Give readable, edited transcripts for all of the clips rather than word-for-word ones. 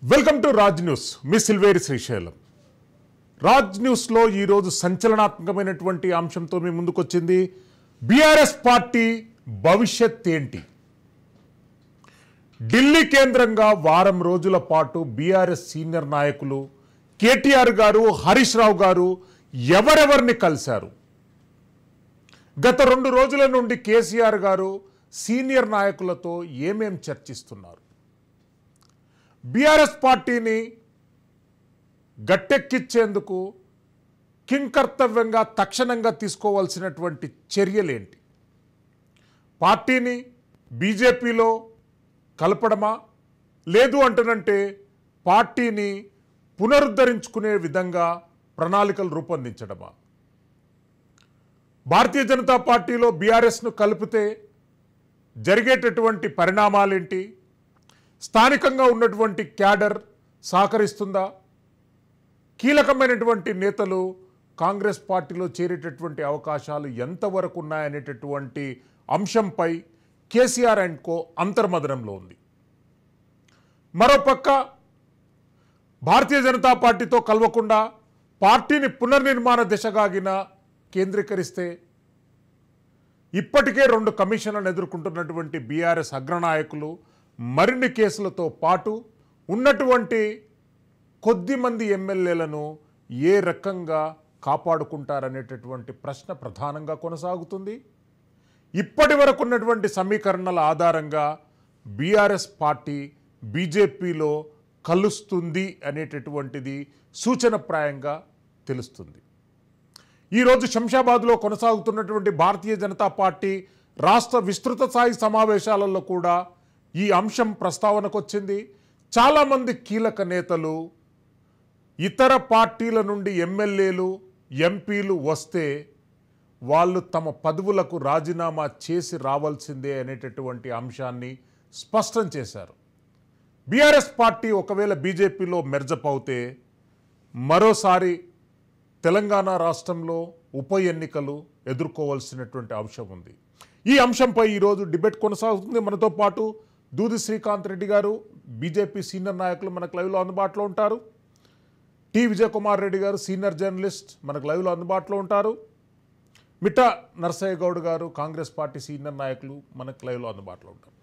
Welcome to Raj news. మీ సిల్వేరి శ్రీశైలం. రాజ్ న్యూస్లో ఈరోజు సంచలనాత్మకమైనటువంటి అంశంతో మీ ముందుకొచ్చింది. బీఆర్ఎస్ పార్టీ భవిష్యత్ ఏంటి? ఢిల్లీ కేంద్రంగా వారం రోజుల పాటు బీఆర్ఎస్ సీనియర్ నాయకులు కేటీఆర్ గారు, హరీష్ రావు గారు ఎవరెవరిని కలిశారు? గత 2 రోజుల నుండి కేసీఆర్ గారు సీనియర్ నాయకులతో ఏమేం చర్చిస్తున్నారు? బీఆర్ఎస్ పార్టీని గట్టెక్కించేందుకు కింకర్తవ్యంగా తక్షణంగా తీసుకోవాల్సినటువంటి చర్యలేంటి? పార్టీని బీజేపీలో కలపడమా, లేదు అంటనంటే పార్టీని పునరుద్ధరించుకునే విధంగా ప్రణాళికలు రూపొందించడమా? భారతీయ జనతా పార్టీలో బీఆర్ఎస్ను కలిపితే జరిగేటటువంటి పరిణామాలేంటి? స్థానికంగా ఉన్నటువంటి క్యాడర్ సహకరిస్తుందా? కీలకమైనటువంటి నేతలు కాంగ్రెస్ పార్టీలో చేరేటటువంటి అవకాశాలు ఎంతవరకు ఉన్నాయనేటటువంటి అంశంపై కేసీఆర్ అండ్ కో అంతర్మదనంలో ఉంది. మరోపక్క భారతీయ జనతా పార్టీతో కలవకుండా పార్టీని పునర్నిర్మాణ దిశగాగిన కేంద్రీకరిస్తే ఇప్పటికే 2 కమిషన్లను ఎదుర్కొంటున్నటువంటి బీఆర్ఎస్ అగ్రనాయకులు మరిన్ని కేసులతో పాటు ఉన్నటువంటి కొద్దిమంది ఎమ్మెల్యేలను ఏ రకంగా కాపాడుకుంటారనేటటువంటి ప్రశ్న ప్రధానంగా కొనసాగుతుంది. ఇప్పటి వరకు ఉన్నటువంటి సమీకరణల ఆధారంగా బీఆర్ఎస్ పార్టీ బీజేపీలో కలుస్తుంది అనేటటువంటిది సూచనప్రాయంగా తెలుస్తుంది. ఈరోజు శంషాబాద్లో కొనసాగుతున్నటువంటి భారతీయ జనతా పార్టీ రాష్ట్ర విస్తృత స్థాయి సమావేశాలలో కూడా ఈ అంశం ప్రస్తావనకు వచ్చింది. చాలామంది కీలక నేతలు ఇతర పార్టీల నుండి ఎమ్మెల్యేలు, ఎంపీలు వస్తే వాళ్ళు తమ పదవులకు రాజీనామా చేసి రావాల్సిందే అనేటటువంటి అంశాన్ని స్పష్టం చేశారు. బీఆర్ఎస్ పార్టీ ఒకవేళ బీజేపీలో మెర్జప్ అవుతే మరోసారి తెలంగాణ రాష్ట్రంలో ఉప ఎన్నికలు ఎదుర్కోవాల్సినటువంటి అంశం ఉంది. ఈ అంశంపై ఈరోజు డిబేట్ కొనసాగుతుంది. మనతో పాటు దూది శ్రీకాంత్ రెడ్డి గారు, బీజేపీ సీనియర్ నాయకులు మనకు లైవ్లో అందుబాటులో ఉంటారు. టి విజయ్ కుమార్ రెడ్డి గారు, సీనియర్ జర్నలిస్ట్ మనకు లైవ్లో అందుబాటులో ఉంటారు. మిట్టా నరసయ్య గౌడ్ గారు, కాంగ్రెస్ పార్టీ సీనియర్ నాయకులు మనకు లైవ్లో అందుబాటులో ఉంటారు.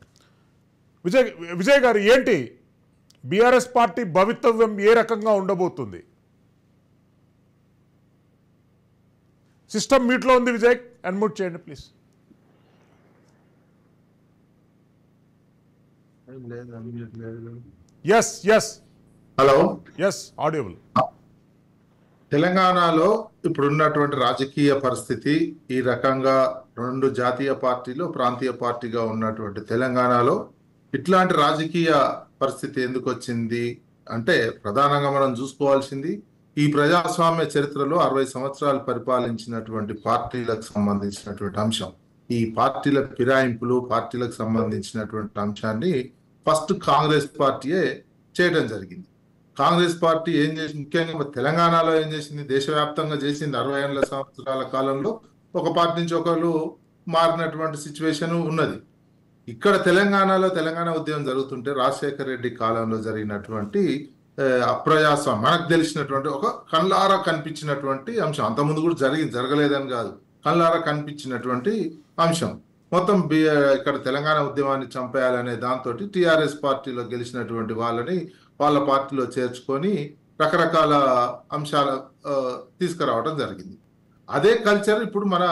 విజయ్ గారు, ఏంటి బీఆర్ఎస్ పార్టీ భవితవ్యం ఏ రకంగా ఉండబోతుంది? సిస్టమ్ మ్యూట్లో ఉంది. విజయ్, అన్మ్యూట్ చేయండి please. Yes yes hello, yes audible. తెలంగాణలో ఇప్పుడున్నటువంటి రాజకీయ పరిస్థితి ఈ రకంగా 2 జాతీయ పార్టీలు ప్రాంతీయ పార్టీగా ఉన్నటువంటి తెలంగాణలో ఇట్లాంటి రాజకీయ పరిస్థితి ఎందుకు వచ్చింది అంటే ప్రధానంగా మనం చూసుకోవాల్సింది ఈ ప్రజాస్వామ్య చరిత్రలో 60 సంవత్సరాలు పరిపాలించినటువంటి పార్టీలకు సంబంధించినటువంటి అంశం. ఈ పార్టీల ఫిరాయింపులు, పార్టీలకు సంబంధించినటువంటి అంశాన్ని ఫస్ట్ కాంగ్రెస్ పార్టీయే చేయడం జరిగింది. కాంగ్రెస్ పార్టీ ఏం చేసింది, ముఖ్యంగా తెలంగాణలో ఏం చేసింది, దేశవ్యాప్తంగా చేసింది. 60 సంవత్సరాల కాలంలో ఒక పార్టీ నుంచి ఒకరు మారినటువంటి సిచ్యువేషన్ ఉన్నది. ఇక్కడ తెలంగాణలో తెలంగాణ ఉద్యమం జరుగుతుంటే రాజశేఖర రెడ్డి కాలంలో జరిగినటువంటి అప్రజాస్వామ్యం మనకు తెలిసినటువంటి ఒక కళ్ళారా కనిపించినటువంటి అంశం. అంతకుముందు కూడా జరగలేదని కాదు, కళ్ళారా కనిపించినటువంటి అంశం. మొత్తం ఇక్కడ తెలంగాణ ఉద్యమాన్ని చంపేయాలనే దాంతో టీఆర్ఎస్ పార్టీలో గెలిచినటువంటి వాళ్ళని వాళ్ళ పార్టీలో చేర్చుకొని రకరకాల అంశాలు తీసుకురావడం జరిగింది. అదే కల్చర్ ఇప్పుడు మన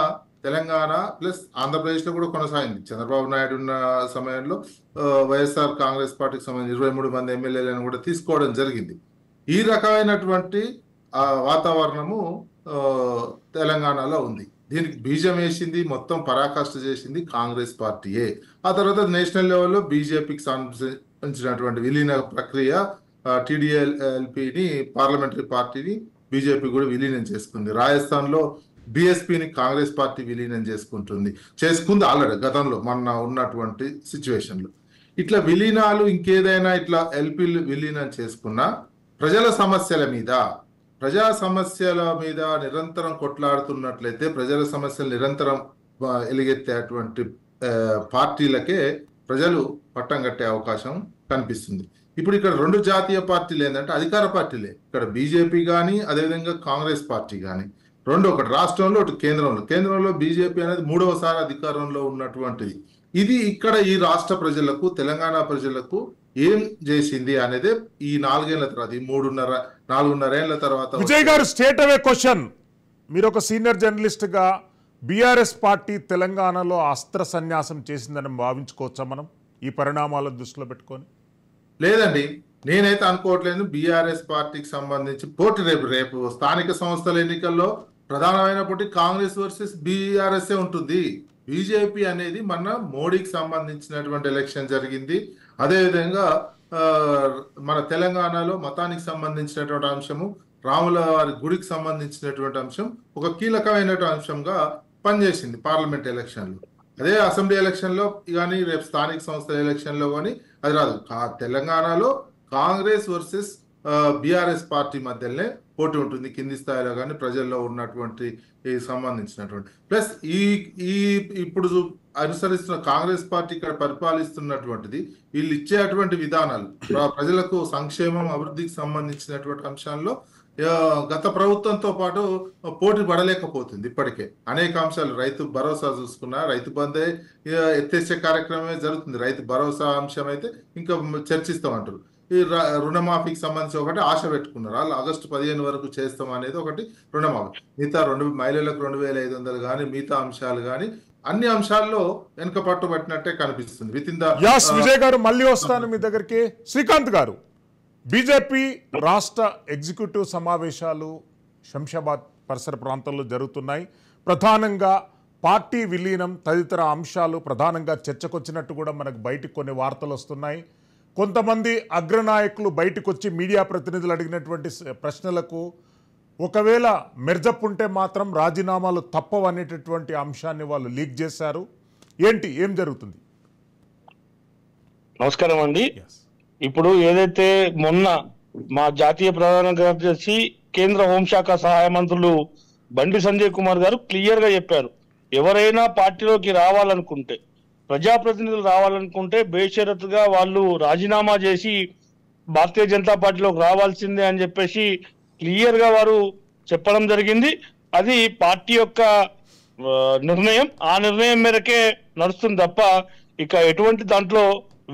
తెలంగాణ ప్లస్ ఆంధ్రప్రదేశ్లో కూడా కొనసాగింది. చంద్రబాబు నాయుడు ఉన్న సమయంలో వైఎస్ఆర్ కాంగ్రెస్ పార్టీకి సంబంధించి 23 మంది ఎమ్మెల్యేలను కూడా తీసుకోవడం జరిగింది. ఈ రకమైనటువంటి వాతావరణము తెలంగాణలో ఉంది. దీనికి బీజం వేసింది, మొత్తం పరాకాష్ఠ చేసింది కాంగ్రెస్ పార్టీయే. ఆ తర్వాత నేషనల్ లెవెల్లో బీజేపీకి సంబంధించినటువంటి విలీన ప్రక్రియ టీడీఎల్పీని పార్లమెంటరీ పార్టీని బీజేపీ కూడా విలీనం చేసుకుంది. రాజస్థాన్లో బీఎస్పీని కాంగ్రెస్ పార్టీ విలీనం చేసుకుంది ఆల్రెడీ గతంలో మొన్న ఉన్నటువంటి సిచ్యువేషన్లో. ఇట్లా విలీనాలు ఇంకేదైనా ఇట్లా ఎల్పీలు విలీనం చేసుకున్నా ప్రజా సమస్యల మీద నిరంతరం కొట్లాడుతున్నట్లయితే, ప్రజల సమస్యలు నిరంతరం ఎలుగెత్తేటువంటి పార్టీలకే ప్రజలు పట్టం కట్టే అవకాశం కనిపిస్తుంది. ఇప్పుడు ఇక్కడ రెండు జాతీయ పార్టీలు ఏంటంటే అధికార పార్టీలే, ఇక్కడ బీజేపీ కానీ అదేవిధంగా కాంగ్రెస్ పార్టీ కానీ రెండు, ఒకటి రాష్ట్రంలో ఒకటి కేంద్రంలో బీజేపీ అనేది మూడవసారి అధికారంలో ఉన్నటువంటిది. ఇది ఇక్కడ ఈ రాష్ట్ర ప్రజలకు తెలంగాణ ప్రజలకు ఏం చేసింది అనేది ఈ 4 ఏళ్ల తర్వాత, ఈ 4.5 ఏళ్ల తర్వాత. విజయ్ గారు, స్టేట్ అవే క్వశ్చన్, మీరు ఒక సీనియర్ జర్నలిస్ట్ గా బీఆర్ఎస్ పార్టీ తెలంగాణలో అస్త్ర సన్యాసం చేసిందని భావించుకోవచ్చా మనం ఈ పరిణామాలను దృష్టిలో పెట్టుకొని? లేదండి, నేనైతే అనుకోవట్లేదు. బీఆర్ఎస్ పార్టీకి సంబంధించి పోటీ రేపు స్థానిక సంస్థల ఎన్నికల్లో ప్రధానమైన పోటీ కాంగ్రెస్ వర్సెస్ బీఆర్ఎస్ ఉంటుంది. బీజేపీ అనేది మన మోడీకి సంబంధించినటువంటి ఎలక్షన్ జరిగింది. అదేవిధంగా మన తెలంగాణలో మతానికి సంబంధించినటువంటి అంశము, రాముల వారి గుడికి సంబంధించినటువంటి అంశం ఒక కీలకమైనటువంటి అంశంగా పనిచేసింది పార్లమెంట్ ఎలక్షన్లో. అదే అసెంబ్లీ ఎలక్షన్లో కానీ రేపు స్థానిక సంస్థల ఎలక్షన్లో కానీ అది రాదు. తెలంగాణలో కాంగ్రెస్ వర్సెస్ బీఆర్ఎస్ పార్టీ మధ్యనే పోటీ ఉంటుంది, కింది స్థాయిలో కానీ ప్రజల్లో ఉన్నటువంటి సంబంధించినటువంటి. ప్లస్ ఇప్పుడు అనుసరిస్తున్న కాంగ్రెస్ పార్టీ ఇక్కడ పరిపాలిస్తున్నటువంటిది, వీళ్ళు ఇచ్చేటువంటి విధానాలు ప్రజలకు సంక్షేమం అభివృద్ధికి సంబంధించినటువంటి అంశాల్లో గత ప్రభుత్వంతో పాటు పోటీ పడలేకపోతుంది. ఇప్పటికే అనేక అంశాలు, రైతు భరోసా చూసుకున్నా రైతు బందే ఎత్తేసే కార్యక్రమమే జరుగుతుంది. రైతు భరోసా అంశం అయితే ఇంకా చర్చిస్తామంటారు. ఈ రుణమాఫీకి సంబంధించి ఒకటి ఆశ పెట్టుకున్నారు వాళ్ళు, ఆగస్టు 15 వరకు చేస్తాం అనేది ఒకటి రుణమాఫీ. మిగతా మహిళలకు 2,500 కానీ మిగతా అంశాలు కానీ అన్ని అంశాల్లో వెనుక పట్టు పట్టినట్టే కనిపిస్తుంది. విజయ్ గారు, మళ్ళీ వస్తాను మీ దగ్గరికి. శ్రీకాంత్ గారు, బీజేపీ రాష్ట్ర ఎగ్జిక్యూటివ్ సమావేశాలు శంషాబాద్ పరిసర ప్రాంతాల్లో జరుగుతున్నాయి. ప్రధానంగా పార్టీ విలీనం తదితర అంశాలు ప్రధానంగా చర్చకొచ్చినట్టు కూడా మనకు బయటికి కొన్ని వార్తలు వస్తున్నాయి. కొంతమంది అగ్రనాయకులు బయటకు వచ్చి మీడియా ప్రతినిధులు అడిగినటువంటి ప్రశ్నలకు ఒకవేళ మెర్జప్ ఉంటే మాత్రం రాజీనామాలు తప్పవు అనేటటువంటి అంశాన్ని వాళ్ళు లీక్ చేశారు. ఏం జరుగుతుంది? నమస్కారం అండి. ఇప్పుడు ఏదైతే మొన్న మా జాతీయ ప్రధాన కార్యదర్శి కేంద్ర హోంశాఖ సహాయ మంత్రులు బండి సంజయ్ కుమార్ గారు క్లియర్ గా చెప్పారు, ఎవరైనా పార్టీలోకి రావాలనుకుంటే, ప్రజాప్రతినిధులు రావాలనుకుంటే బేషరతుగా వాళ్ళు రాజీనామా చేసి భారతీయ జనతా పార్టీలోకి రావాల్సిందే అని చెప్పేసి క్లియర్ గా వారు చెప్పడం జరిగింది. అది పార్టీ యొక్క నిర్ణయం, ఆ నిర్ణయం మేరకే నడుస్తుంది తప్ప ఇక ఎటువంటి దాంట్లో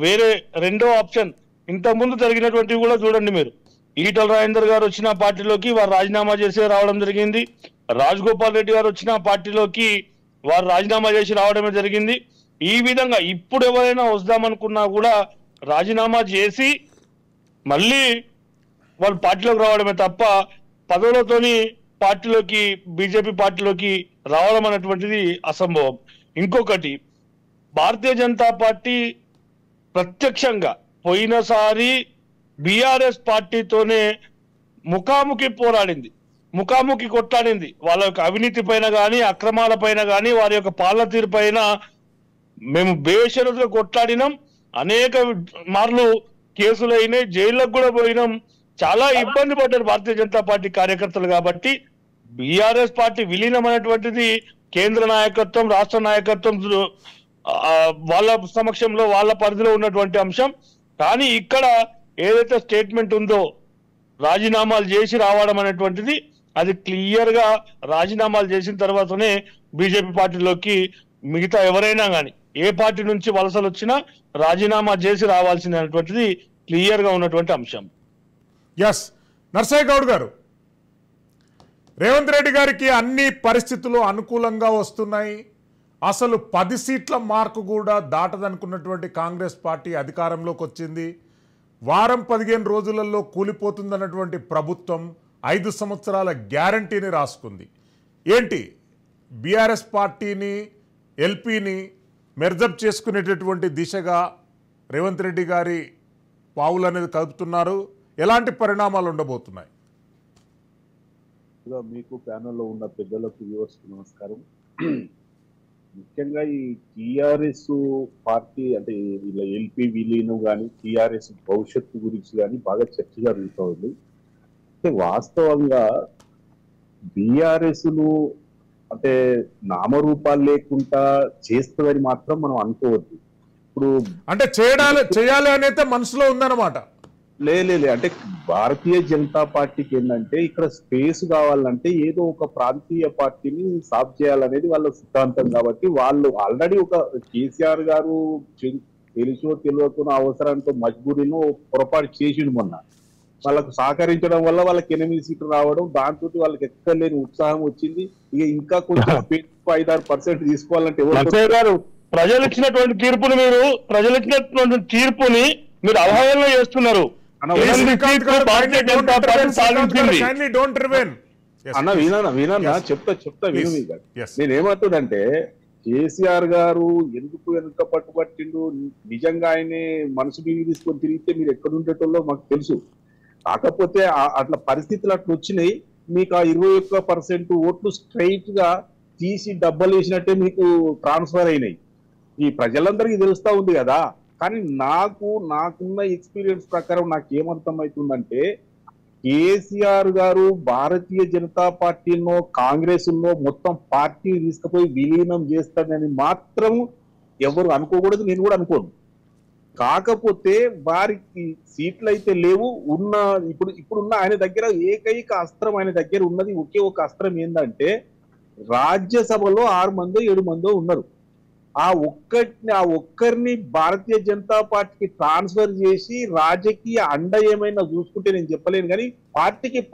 వేరే రెండో ఆప్షన్ ఇంతకుముందు జరిగినటువంటివి కూడా చూడండి మీరు. ఈటల రాజేందర్ గారు వచ్చిన పార్టీలోకి వారు రాజీనామా చేసి రావడం జరిగింది. రాజగోపాల్ రెడ్డి గారు వచ్చిన పార్టీలోకి వారు రాజీనామా చేసి రావడమే జరిగింది. ఈ విధంగా ఇప్పుడు ఎవరైనా వద్దామనుకున్నా కూడా రాజీనామా చేసి మళ్ళీ వాళ్ళు పార్టీలోకి రావడమే తప్ప పదవులతోని పార్టీలోకి, బీజేపీ పార్టీలోకి రావడం అనేటువంటిది అసంభవం. ఇంకొకటి, భారతీయ జనతా పార్టీ ప్రత్యక్షంగా పోయినసారి బీఆర్ఎస్ పార్టీతోనే ముఖాముఖి పోరాడింది, ముఖాముఖి కొట్లాడింది. వాళ్ళ యొక్క అవినీతి పైన కానీ, అక్రమాల పైన కానీ, వారి యొక్క పాలన తీరు పైన మేము బేషరతుగా కొట్లాడినాం. అనేక మార్లు కేసులు అయినాయి, జైళ్ళకు కూడా పోయినాం. చాలా ఇబ్బంది పడ్డారు భారతీయ జనతా పార్టీ కార్యకర్తలు. కాబట్టి బీఆర్ఎస్ పార్టీ విలీనం అనేటువంటిది కేంద్ర నాయకత్వం, రాష్ట్ర నాయకత్వం వాళ్ళ సమక్షంలో వాళ్ళ పరిధిలో ఉన్నటువంటి అంశం. కానీ ఇక్కడ ఏదైతే స్టేట్మెంట్ ఉందో రాజీనామాలు చేసి రావడం అనేటువంటిది, అది క్లియర్ గా రాజీనామాలు చేసిన తర్వాతనే బీజేపీ పార్టీలోకి మిగతా ఎవరైనా కానీ ఏ పార్టీ నుంచి వలసలు వచ్చినా రాజీనామా చేసి రావాల్సిందనేటువంటిది క్లియర్ గా ఉన్నటువంటి అంశం. ఎస్, నర్సయ్య గౌడ్ గారు, రేవంత్ రెడ్డి గారికి అన్ని పరిస్థితులు అనుకూలంగా వస్తున్నాయి. అసలు 10 సీట్ల మార్కు కూడా దాటదనుకున్నటువంటి కాంగ్రెస్ పార్టీ అధికారంలోకి వచ్చింది. వారం 15 రోజులలో కూలిపోతుందన్నటువంటి ప్రభుత్వం 5 సంవత్సరాల గ్యారంటీని రాసుకుంది. ఏంటి, బీఆర్ఎస్ పార్టీని, ఎల్పీని మెర్జప్ చేసుకునేటటువంటి దిశగా రేవంత్ రెడ్డి గారి పావులు అనేది కలుపుతున్నారు. ఎలాంటి పరిణామాలు ఉండబోతున్నాయి? మీకు ప్యానల్లో ఉన్న పెద్దలకు వ్యూవర్స్కి నమస్కారం. ముఖ్యంగా ఈ టీఆర్ఎస్ పార్టీ అంటే ఇలా ఎల్పీ విలీనం కానీ టీఆర్ఎస్ భవిష్యత్తు గురించి కానీ బాగా చర్చ జరుగుతూ ఉంది. అంటే వాస్తవంగా బీఆర్ఎస్ను అంటే నామరూపాలు లేకుండా చేస్తుందని మాత్రం మనం అనుకోవద్దు. ఇప్పుడు అంటే చేయాలి అనేది మనసులో ఉందన్నమాట. లే అంటే భారతీయ జనతా పార్టీకి ఏంటంటే ఇక్కడ స్పేస్ కావాలంటే ఏదో ఒక ప్రాంతీయ పార్టీని సాఫ్ చేయాలనేది వాళ్ళ సిద్ధాంతం. కాబట్టి వాళ్ళు ఆల్రెడీ ఒక కేసీఆర్ గారు తెలుసో తెలియకున్న అవసరంతో మజ్బూరిలో పొరపాటు చేసిండు మొన్న. వాళ్ళకు సహకరించడం వల్ల వాళ్ళకి 8 సీట్లు రావడం, దాంతో వాళ్ళకి ఎక్కలేని ఉత్సాహం వచ్చింది. ఇక ఇంకా కొంచెం 5-6% తీసుకోవాలంటే గారు ప్రజలు ఇచ్చినటువంటి మీరు అవహేళన చేస్తున్నారు. అన్న వినా చెప్తా విను. నేనేమంటుందంటే కేసీఆర్ గారు ఎందుకు వెనుక పట్టుబట్టిండు, నిజంగా ఆయనే మనసు మీద తీసుకొని తిరిగితే మీరు ఎక్కడుండేటోళ్ళో మాకు తెలుసు. కాకపోతే అట్లా పరిస్థితులు అట్లా వచ్చినాయి. మీకు ఆ 21% ఓట్లు స్ట్రైట్ గా తీసి డబ్బలు వేసినట్టే మీకు ట్రాన్స్ఫర్ అయినాయి. ఈ ప్రజలందరికీ తెలుస్తా ఉంది కదా. కానీ నాకున్న ఎక్స్పీరియన్స్ ప్రకారం నాకు ఏమర్థమవుతుందంటే కేసీఆర్ గారు భారతీయ జనతా పార్టీలో కాంగ్రెస్ లో మొత్తం పార్టీ తీసుకుపోయి విలీనం చేస్తాడని మాత్రం ఎవరు అనుకోకూడదు, నేను కూడా అనుకోను. కాకపోతే వారికి సీట్లు అయితే లేవు. ఇప్పుడున్న ఆయన దగ్గర ఏకైక అస్త్రం ఆయన దగ్గర ఉన్నది ఒకే ఒక అస్త్రం ఏంటంటే రాజ్యసభలో 6 మందో 7 మందో ఉన్నారు. ఆ ఒక్కరిని భారతీయ జనతా పార్టీకి ట్రాన్స్ఫర్ చేసి రాజకీయ అండ ఏమైనా చూసుకుంటే నేను చెప్పలేను, కానీ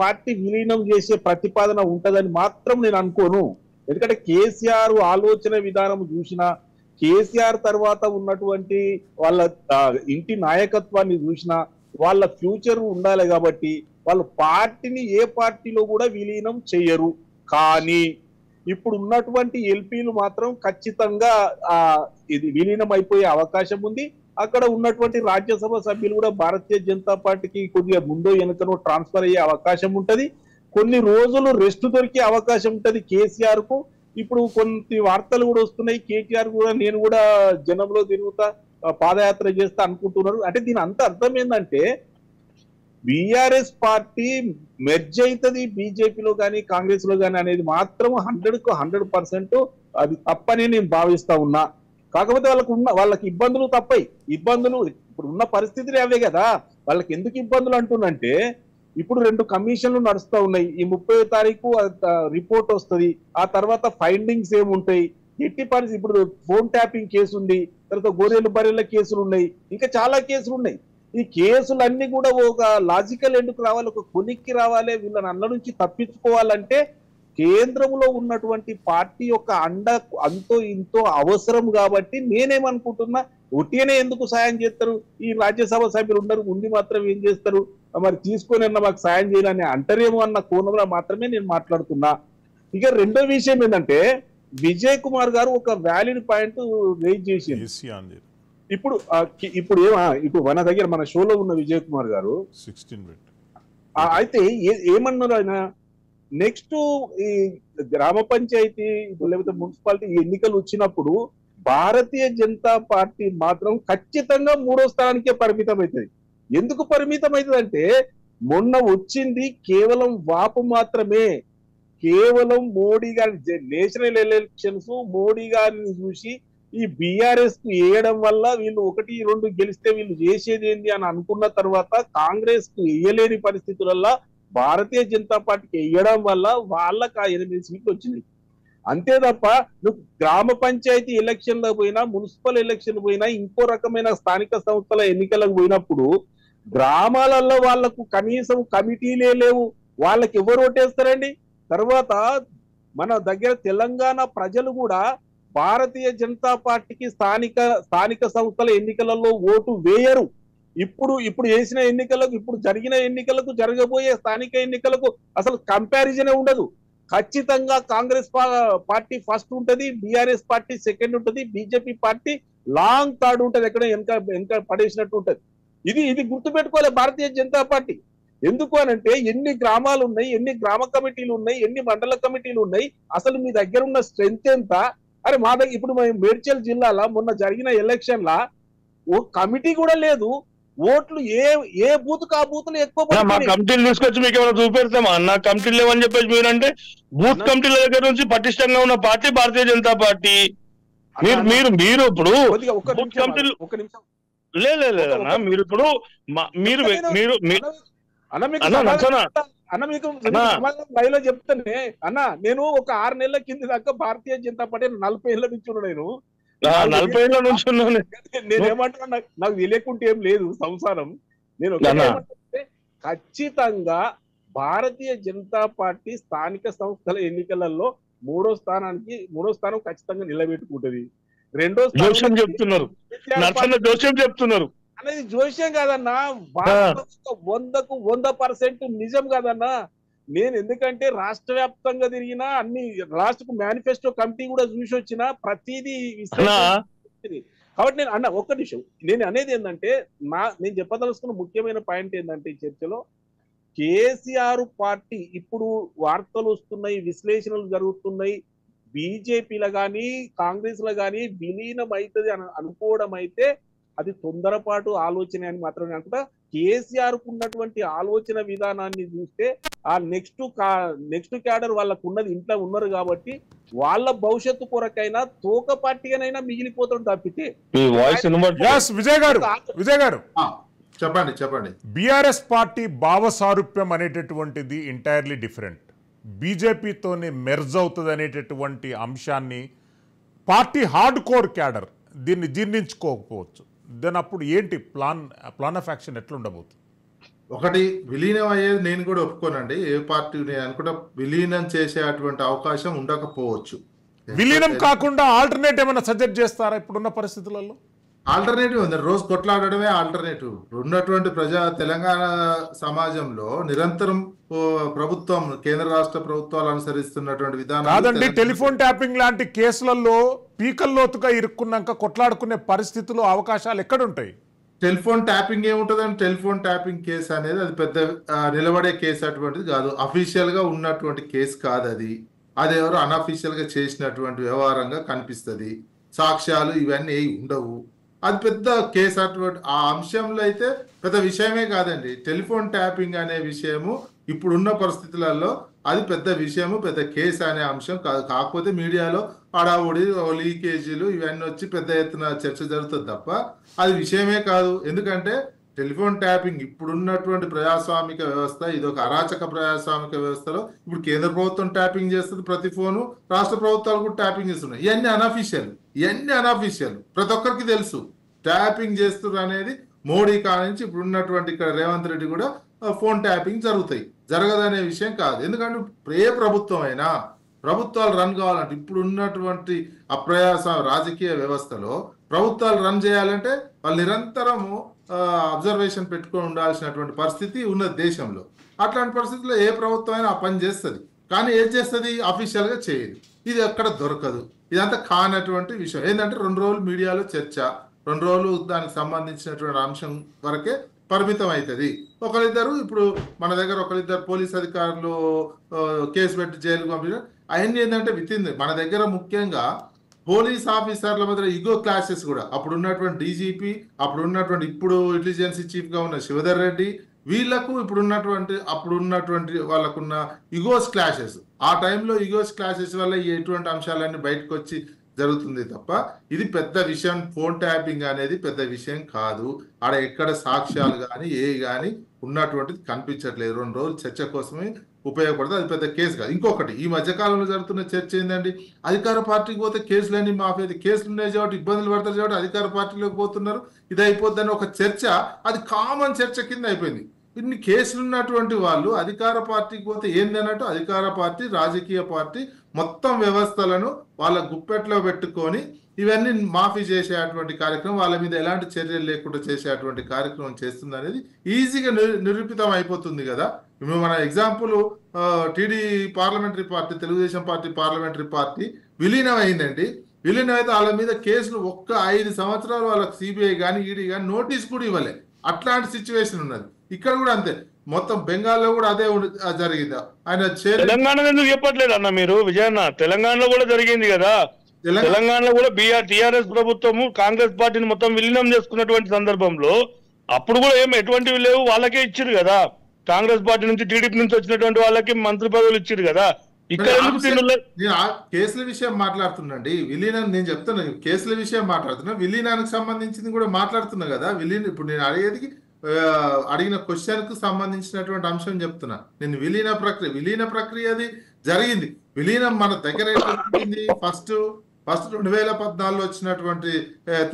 పార్టీ విలీనం చేసే ప్రతిపాదన ఉంటదని మాత్రం నేను అనుకోను. ఎందుకంటే కేసీఆర్ ఆలోచన విధానం చూసినా, కేసీఆర్ తర్వాత ఉన్నటువంటి వాళ్ళ ఇంటి నాయకత్వాన్ని చూసినా వాళ్ళ ఫ్యూచర్ ఉండాలి. కాబట్టి వాళ్ళు పార్టీని ఏ పార్టీలో కూడా విలీనం చేయరు. కానీ ఇప్పుడు ఉన్నటువంటి ఎల్పీలు మాత్రం ఖచ్చితంగా ఇది విలీనం అయిపోయే అవకాశం ఉంది. అక్కడ ఉన్నటువంటి రాజ్యసభ సభ్యులు కూడా భారతీయ జనతా పార్టీకి కొద్దిగా ముందో వెనుకనో ట్రాన్స్ఫర్ అయ్యే అవకాశం ఉంటది. కొన్ని రోజులు రెస్ట్ దొరికే అవకాశం ఉంటది కేసీఆర్ కు. ఇప్పుడు కొన్ని వార్తలు కూడా వస్తున్నాయి, కేటీఆర్ కూడా నేను కూడా జనంలో తిరుగుతా పాదయాత్ర చేస్తా అనుకుంటున్నారు. అంటే దీని అంత అర్థం ఏంటంటే బీఆర్ఎస్ పార్టీ మెర్జ్ అవుతుంది బీజేపీలో కానీ కాంగ్రెస్ లో కానీ అనేది మాత్రం 100% అది తప్పని నేను భావిస్తా ఉన్నా. కాకపోతే వాళ్ళకి ఇబ్బందులు తప్పాయి. ఇబ్బందులు ఇప్పుడు ఉన్న పరిస్థితులు అవే కదా. వాళ్ళకి ఎందుకు ఇబ్బందులు అంటున్నంటే ఇప్పుడు 2 కమిషన్లు నడుస్తూ ఉన్నాయి. ఈ 30వ తారీఖు రిపోర్ట్ వస్తుంది. ఆ తర్వాత ఫైండింగ్స్ ఏముంటాయి, ఎట్టి పరిస్థితి ఇప్పుడు ఫోన్ ట్యాపింగ్ కేసు ఉంది, తర్వాత గొర్రెలు బర్రెల కేసులు ఉన్నాయి, ఇంకా చాలా కేసులు ఉన్నాయి. ఈ కేసులన్నీ కూడా ఒక లాజికల్ ఎందుకు రావాలి, ఒక కొలిక్కి రావాలి. వీళ్ళని అన్న నుంచి తప్పించుకోవాలంటే కేంద్రంలో ఉన్నటువంటి పార్టీ యొక్క అండ అంతో ఇంతో అవసరం. కాబట్టి నేనేమనుకుంటున్నా, ఒట్టిగానే ఎందుకు సాయం చేస్తారు, ఈ రాజ్యసభ సభ్యులు ఉన్నారు, ఉండి మాత్రం ఏం చేస్తారు, మరి తీసుకొని అన్న మాకు సాయం చేయాలని అంటారేమో అన్న కోణంలో మాత్రమే నేను మాట్లాడుతున్నా. ఇక రెండో విషయం ఏంటంటే విజయ్ కుమార్ గారు ఒక వ్యాలిడ్ పాయింట్ రేజ్ చేసింది. ఇప్పుడు మన దగ్గర మన షోలో ఉన్న విజయ్ కుమార్ గారు 16 అయితే ఏమన్నారు ఆయన, నెక్స్ట్ ఈ గ్రామ పంచాయతీ లేకపోతే మున్సిపాలిటీ ఎన్నికలు వచ్చినప్పుడు భారతీయ జనతా పార్టీ మాత్రం ఖచ్చితంగా 3వ స్థానానికే పరిమితం అవుతుంది. ఎందుకు పరిమితం అవుతుంది అంటే మొన్న వచ్చింది కేవలం వాపు మాత్రమే. కేవలం మోడీ గారి నేషనల్ ఎలక్షన్స్ మోడీ గారిని చూసి ఈ బీఆర్ఎస్ కు వేయడం వల్ల వీళ్ళు 1-2 గెలిస్తే వీళ్ళు చేసేది ఏంది అని అనుకున్న తర్వాత కాంగ్రెస్ కు వేయలేని పరిస్థితులలో భారతీయ జనతా పార్టీకి వేయడం వల్ల వాళ్ళకి ఆ 8 సీట్లు వచ్చింది. అంతే తప్ప నువ్వు గ్రామ పంచాయతీ ఎలక్షన్లో పోయినా, మున్సిపల్ ఎలక్షన్ పోయినా, ఇంకో రకమైన స్థానిక సంస్థల ఎన్నికలకు పోయినప్పుడు గ్రామాలలో వాళ్లకు కనీసం కమిటీలే లేవు. వాళ్ళకి ఎవరు ఓటేస్తారండి? తర్వాత మన దగ్గర తెలంగాణ ప్రజలు కూడా భారతీయ జనతా పార్టీకి స్థానిక సంస్థల ఎన్నికలలో ఓటు వేయరు. ఇప్పుడు చేసిన ఎన్నికలకు, ఇప్పుడు జరిగిన ఎన్నికలకు, జరగబోయే స్థానిక ఎన్నికలకు అసలు కంపారిజనే ఉండదు. ఖచ్చితంగా కాంగ్రెస్ పార్టీ ఫస్ట్ ఉంటది, బీఆర్ఎస్ పార్టీ సెకండ్ ఉంటది, బీజేపీ పార్టీ లాంగ్ థర్డ్ ఉంటది, ఎక్కడ వెనక పడేసినట్టు ఉంటది. ఇది గుర్తుపెట్టుకోవాలి భారతీయ జనతా పార్టీ. ఎందుకు అనంటే ఎన్ని గ్రామాలు ఉన్నాయి, ఎన్ని గ్రామ కమిటీలు ఉన్నాయి, ఎన్ని మండల కమిటీలు ఉన్నాయి, అసలు మీ దగ్గర ఉన్న స్ట్రెంత్ ఎంత? అరే మా దగ్గర ఇప్పుడు మేడ్చల్ జిల్లాలో మొన్న జరిగిన ఎలక్షన్ లా ఓ కమిటీ కూడా లేదు. ఓట్లు ఏ బూత్ కా బూత్లు ఎక్కువ కమిటీలు తీసుకొచ్చి మీకు ఏమైనా చూపెడతామా? నా కమిటీలు లేవని చెప్పేసి మీరంటే బూత్ కమిటీల దగ్గర నుంచి పటిష్టంగా ఉన్న పార్టీ భారతీయ జనతా పార్టీ. మీరు ఇప్పుడు ఒక నిమిషం లేదన్నా మీరు ఇప్పుడు మీరు మీరు అన్న మీకు అన్న నచ్చనా అన్న మీకు లైవ్ లో చెప్తానే అన్న నేను ఒక 6 నెలల కింద దాకా భారతీయ జనతా పార్టీ 40 ఏళ్ళ నుంచి ఉన్నా నేను 40 ఏళ్ళ నుంచి ఉన్నాను నేనేమంటున్నా నాకు తెలియకుంటే ఏం లేదు సంసారం నేను ఖచ్చితంగా భారతీయ జనతా పార్టీ స్థానిక సంస్థల ఎన్నికలలో మూడో స్థానం ఖచ్చితంగా నిలబెట్టుకుంటది. రెండో జోస్యం చెప్తున్నారు నర్సన్న జోస్యం చెప్తున్నారు అనేది జోస్యం కాదన్నా, 100కు 100% నిజం కాదన్నా. నేను ఎందుకంటే రాష్ట్ర వ్యాప్తంగా తిరిగినా అన్ని లాస్ట్ కు మేనిఫెస్టో కమిటీ కూడా చూసి వచ్చిన ప్రతిదీ కాబట్టి నేను అన్న ఒక్క నిమిషం నేను అనేది ఏంటంటే నేను చెప్పదలుచుకున్న ముఖ్యమైన పాయింట్ ఏంటంటే ఈ చర్చలో కేసీఆర్ పార్టీ ఇప్పుడు వార్తలు వస్తున్నాయి, విశ్లేషణలు జరుగుతున్నాయి, బీజేపీలో కానీ కాంగ్రెస్ లో కానీ విలీనం అవుతుంది అని అనుకోవడం అయితే అది తొందరపాటు ఆలోచన అని మాత్రమే అనుకుంటా. కేసీఆర్ కు ఉన్నటువంటి ఆలోచన విధానాన్ని చూస్తే ఆ నెక్స్ట్ క్యాడర్ వాళ్ళకు ఉన్నది ఇంట్లో ఉన్నారు కాబట్టి వాళ్ళ భవిష్యత్తు కొరకైనా తోక పార్టీగానైనా మిగిలిపోతాడు తప్పితే. విజయ్ గారు చెప్పండి. బీఆర్ఎస్ పార్టీ భావసారూప్యం అనేటటువంటిది ఎంటైర్లీ డిఫరెంట్. బీజేపీతోనే మెర్జ్ అవుతుంది అనేటటువంటి అంశాన్ని పార్టీ హార్డ్ కోర్ క్యాడర్ దీన్ని జీర్ణించుకోకపోవచ్చు. దాని అప్పుడు ఏంటి ప్లాన్ ఆఫ్ యాక్షన్ ఎట్లా ఉండబోతుంది? ఒకటి విలీనం అయ్యేది నేను కూడా ఒప్పుకోనండి. ఏ పార్టీ నేను అనుకుంటా విలీనం చేసేటువంటి అవకాశం ఉండకపోవచ్చు. విలీనం కాకుండా ఆల్టర్నేట్ ఏమైనా సజెస్ట్ చేస్తారా ఇప్పుడున్న పరిస్థితులలో? ఆల్టర్నేటివ్ ఉంది, రోజు కొట్లాడడమే ఆల్టర్నేటివ్. ఉన్నటువంటి తెలంగాణ సమాజంలో నిరంతరం ప్రభుత్వం కేంద్ర రాష్ట్ర ప్రభుత్వాలు అనుసరిస్తున్నటువంటి విధానం కాదండి. టెలిఫోన్ ట్యాపింగ్ లాంటి కేసులలో పీకల్లోతుగా ఇరుక్కున్నాక కొట్లాడుకునే పరిస్థితులు అవకాశాలు ఎక్కడుంటాయి? టెలిఫోన్ ట్యాపింగ్ ఏముంటుందని టెలిఫోన్ ట్యాపింగ్ కేసు అనేది అది పెద్ద నిలబడే కేసు అటువంటిది కాదు. అఫీషియల్ గా ఉన్నటువంటి కేసు కాదు అది. అదెవరో అన్అఫీషియల్ గా చేసినటువంటి వ్యవహారంగా కనిపిస్తుంది. సాక్ష్యాలు ఇవన్నీ ఉండవు. అది పెద్ద కేసు అటువంటి ఆ అంశంలో అయితే పెద్ద విషయమే కాదండి. టెలిఫోన్ ట్యాపింగ్ అనే విషయము ఇప్పుడున్న పరిస్థితులలో అది పెద్ద విషయము, పెద్ద కేసు అనే అంశం కాదు. కాకపోతే మీడియాలో హడావుడి లీకేజీలు ఇవన్నీ వచ్చి పెద్ద ఎత్తున చర్చ జరుగుతుంది తప్ప అది విషయమే కాదు. ఎందుకంటే టెలిఫోన్ ట్యాపింగ్ ఇప్పుడున్నటువంటి ప్రజాస్వామిక వ్యవస్థ ఇది ఒక అరాచక ప్రజాస్వామిక వ్యవస్థలో ఇప్పుడు కేంద్ర ప్రభుత్వం ట్యాపింగ్ చేస్తుంది ప్రతి ఫోను, రాష్ట్ర ప్రభుత్వాలు కూడా ట్యాపింగ్ చేస్తున్నాయి. ఇవన్నీ అన్అఫీషియల్ ప్రతి ఒక్కరికి తెలుసు. ట్యాపింగ్ చేస్తున్నారు అనేది మోడీ కానించి ఇప్పుడు ఉన్నటువంటి ఇక్కడ రేవంత్ రెడ్డి కూడా ఫోన్ ట్యాపింగ్ జరగదనే విషయం కాదు. ఎందుకంటే ఏ ప్రభుత్వం అయినా ప్రభుత్వాలు రన్ కావాలంటే ఇప్పుడు ఉన్నటువంటి అప్రజాస్వామ్య రాజకీయ వ్యవస్థలో ప్రభుత్వాలు రన్ చేయాలంటే వాళ్ళు నిరంతరము అబ్జర్వేషన్ పెట్టుకొని ఉండాల్సినటువంటి పరిస్థితి ఉన్నది దేశంలో. అట్లాంటి పరిస్థితుల్లో ఏ ప్రభుత్వం అయినా ఆ పని చేస్తుంది, కానీ ఏం చేస్తుంది? అఫీషియల్ గా చేయదు. ఇది ఎక్కడ దొరకదు. ఇదంతా కానటువంటి విషయం. ఏంటంటే 2 రోజులు మీడియాలో చర్చ, 2 రోజులు దానికి సంబంధించినటువంటి అంశం వరకే పరిమితం అవుతుంది. ఒకరిద్దరు ఇప్పుడు మన దగ్గర పోలీస్ అధికారులు కేసు పెట్టి జైలుకు పంపించారు. అవన్నీ ఏంటంటే మన దగ్గర ముఖ్యంగా పోలీస్ ఆఫీసర్ల మధ్య ఇగో క్లాసెస్ కూడా అప్పుడు ఉన్నటువంటి డీజీపీ, అప్పుడు ఇంటెలిజెన్స్ చీఫ్ గా ఉన్న శివధర్ రెడ్డి, వీళ్లకు అప్పుడున్నటువంటి వాళ్ళకున్న ఇగోస్ క్లాషెస్, ఆ టైంలో ఇగోస్ క్లాషెస్ వల్ల ఎటువంటి అంశాలన్నీ బయటకు వచ్చి జరుగుతుంది తప్ప ఇది పెద్ద విషయం. ఫోన్ ట్యాపింగ్ అనేది పెద్ద విషయం కాదు. ఆడ ఎక్కడ సాక్ష్యాలు కానీ ఉన్నటువంటిది కనిపించట్లేదు. 2 రోజులు చర్చ కోసమే ఉపయోగపడుతుంది. అది పెద్ద కేసు కాదు. ఇంకొకటి ఈ మధ్యకాలంలో జరుగుతున్న చర్చ ఏంటండి, అధికార పార్టీకి పోతే కేసులన్నీ మాఫీ, కేసులు ఉన్నాయి కాబట్టి ఇబ్బందులు పడతారు కాబట్టి అధికార పార్టీలోకి పోతున్నారు, ఇది అయిపోద్దని ఒక చర్చ, అది కామన్ చర్చ కింద అయిపోయింది. ఇన్ని కేసులు ఉన్నటువంటి వాళ్ళు అధికార పార్టీకి పోతే ఏందన్నట్టు అధికార పార్టీ రాజకీయ పార్టీ మొత్తం వ్యవస్థలను వాళ్ళ గుప్పెట్లో పెట్టుకొని ఇవన్నీ మాఫీ చేసేటువంటి కార్యక్రమం, వాళ్ళ మీద ఎలాంటి చర్యలు లేకుండా చేసేటువంటి కార్యక్రమం చేస్తుంది అనేది ఈజీగా నిరూపితం అయిపోతుంది కదా. ఇప్పుడు మన example parliamentary party, Telugu Desam party parliamentary party విలీనం అయిందండి. విలీనం అయితే వాళ్ళ మీద కేసులు 5 సంవత్సరాలు వాళ్ళకి సిబిఐ కానీ ఈడీ కానీ నోటీస్ కూడా ఇవ్వలే. అట్లాంటి సిచ్యువేషన్ ఉన్నది. ఇక్కడ కూడా అంతే. మొత్తం బెంగాల్లో కూడా అదే జరిగిందా? ఆయన తెలంగాణ ఎందుకు చెప్పట్లేదు అన్న మీరు? విజయన్న, తెలంగాణలో కూడా జరిగింది కదా. తెలంగాణలో కూడా టిఆర్ఎస్ ప్రభుత్వము కాంగ్రెస్ పార్టీని మొత్తం విలీనం చేసుకున్నటువంటి సందర్భంలో అప్పుడు కూడా ఎటువంటివి లేవు, వాళ్ళకే ఇచ్చారు కదా. కాంగ్రెస్ పార్టీ నుంచి టీడీపీ నుంచి వచ్చినటువంటి వాళ్ళకి మంత్రి పదవులు ఇచ్చారు కదా. ఇక్కడ ఎందుకు తినలేదు? నేను ఆ కేసుల విషయం మాట్లాడుతున్నాండి. విలీనం నేను చెప్తున్నా, కేసుల విషయం మాట్లాడుతున్నా, విలీనానికి సంబంధించింది కూడా మాట్లాడుతున్నా కదా. ఇప్పుడు నేను అడిగిన క్వశ్చన్ కు సంబంధించినటువంటి అంశం చెప్తున్నా. నేను విలీన ప్రక్రియ అది జరిగింది. విలీనం మన దగ్గర ఫస్ట్ 2014లో వచ్చినటువంటి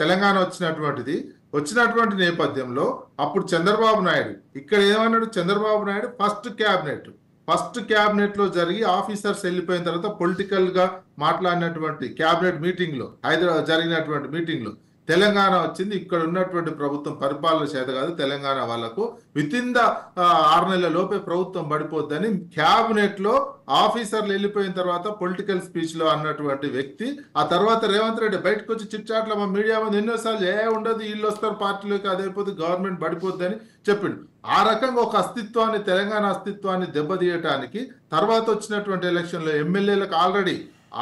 తెలంగాణ వచ్చినటువంటి నేపథ్యంలో అప్పుడు చంద్రబాబు నాయుడు ఇక్కడ ఏమన్నాడు? చంద్రబాబు నాయుడు ఫస్ట్ క్యాబినెట్ లో జరిగి ఆఫీసర్స్ వెళ్ళిపోయిన తర్వాత పొలిటికల్ గా మాట్లాడినటువంటి క్యాబినెట్ మీటింగ్ లో, హైదరాబాద్ జరిగినటువంటి మీటింగ్ లో తెలంగాణ వచ్చింది, ఇక్కడ ఉన్నటువంటి ప్రభుత్వం పరిపాలన చేత కాదు, తెలంగాణ వాళ్లకు వితిన్ ద 6 నెలల లోపే ప్రభుత్వం పడిపోద్దని క్యాబినెట్ లో ఆఫీసర్లు వెళ్ళిపోయిన తర్వాత పొలిటికల్ స్పీచ్ లో అన్నటువంటి వ్యక్తి, ఆ తర్వాత రేవంత్ రెడ్డి బయటకు వచ్చి చిట్చాట్ల మా మీడియా ముందు ఎన్నోసార్లు ఉండదు, వీళ్ళు వస్తారు పార్టీలోకి, అదైపోతుంది, గవర్నమెంట్ పడిపోద్ది అని చెప్పిండు. ఆ రకంగా ఒక అస్తిత్వాన్ని, తెలంగాణ అస్తిత్వాన్ని దెబ్బతీయటానికి తర్వాత వచ్చినటువంటి ఎలక్షన్ లో ఎమ్మెల్యేలకు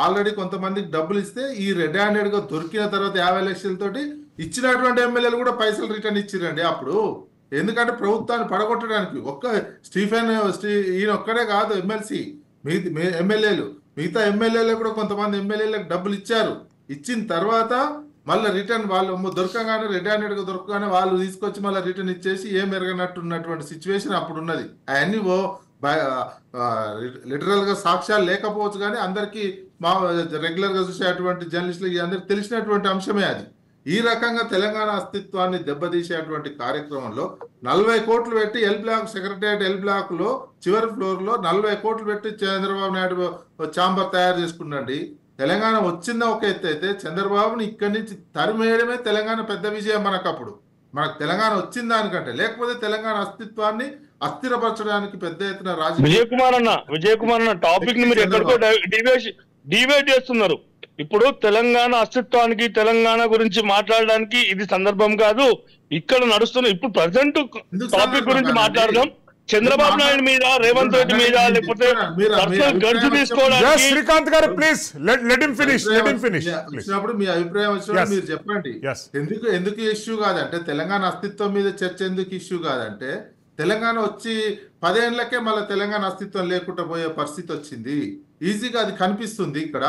ఆల్రెడీ కొంతమందికి డబ్బులు ఇస్తే ఈ రెడ్ హ్యాండెడ్ గా దొరికిన తర్వాత 50 లక్షలతోటి ఇచ్చినటువంటి ఎమ్మెల్యేలు కూడా పైసలు రిటర్న్ ఇచ్చిరండి అప్పుడు. ఎందుకంటే ప్రభుత్వాన్ని పడగొట్టడానికి ఈయన ఒక్కడే కాదు ఎమ్మెల్సీ, మిగతా ఎమ్మెల్యేలు కూడా కొంతమంది ఎమ్మెల్యేలకు డబ్బులు ఇచ్చిన తర్వాత మళ్ళీ రిటర్న్ వాళ్ళు దొరకగానే రెడ్ హ్యాండెడ్ గా దొరకగానే వాళ్ళు తీసుకొచ్చి మళ్ళీ రిటర్న్ ఇచ్చేసి ఏం ఎరగనట్టు ఉన్నటువంటి సిచ్యువేషన్ అప్పుడు ఉన్నది. అవన్నీ లిటరల్ గా సాక్ష్యాలు లేకపోవచ్చు కానీ అందరికీ రెగ్యులర్ గా చూసేటువంటి జర్నలిస్టులకి అందరికి తెలిసినటువంటి అంశమే అది. ఈ రకంగా తెలంగాణ అస్తిత్వాన్ని దెబ్బతీసేటువంటి కార్యక్రమంలో 40 కోట్లు పెట్టి సెక్రటరియట్ ఎల్ బ్లాక్ లో చివరి ఫ్లోర్ లో 40 కోట్లు పెట్టి చంద్రబాబు నాయుడు ఛాంబర్ తయారు చేసుకున్నాండి. తెలంగాణ వచ్చిందా ఒక ఎత్తు అయితే చంద్రబాబుని ఇక్కడి నుంచి తరిమేయడమే తెలంగాణ పెద్ద విజయం మనకు తెలంగాణ వచ్చిన దానికంటే. లేకపోతే తెలంగాణ అస్తిత్వాన్ని అస్థిరపరచడానికి పెద్ద ఎత్తున విజయ్ కుమార్ అన్న టాపిక్ ని మీరు ఎక్కడికో డివైడ్ చేస్తున్నారు. ఇప్పుడు తెలంగాణ అస్తిత్వానికి, తెలంగాణ గురించి మాట్లాడడానికి ఇది సందర్భం కాదు. ఇక్కడ నడుస్తున్న ఇప్పుడు ప్రజెంట్ టాపిక్ గురించి మాట్లాడదాం. చంద్రబాబు నాయుడు మీద, రేవంత్ రెడ్డి మీద, లేకపోతే గడుచు తీసుకోవడానికి. శ్రీకాంత్ గారు ప్లీజ్ లెట్ హిమ్ ఫినిష్. వచ్చినప్పుడు మీ అభిప్రాయం వచ్చినప్పుడు మీరు చెప్పండి. ఎందుకు ఇష్యూ కాదంటే తెలంగాణ అస్తిత్వం మీద చర్చ ఎందుకు ఇష్యూ కాదంటే తెలంగాణ వచ్చి 10 ఏళ్లకే మళ్ళీ తెలంగాణ అస్తిత్వం లేకుండా పోయే పరిస్థితి వచ్చింది. ఈజీగా అది కనిపిస్తుంది. ఇక్కడ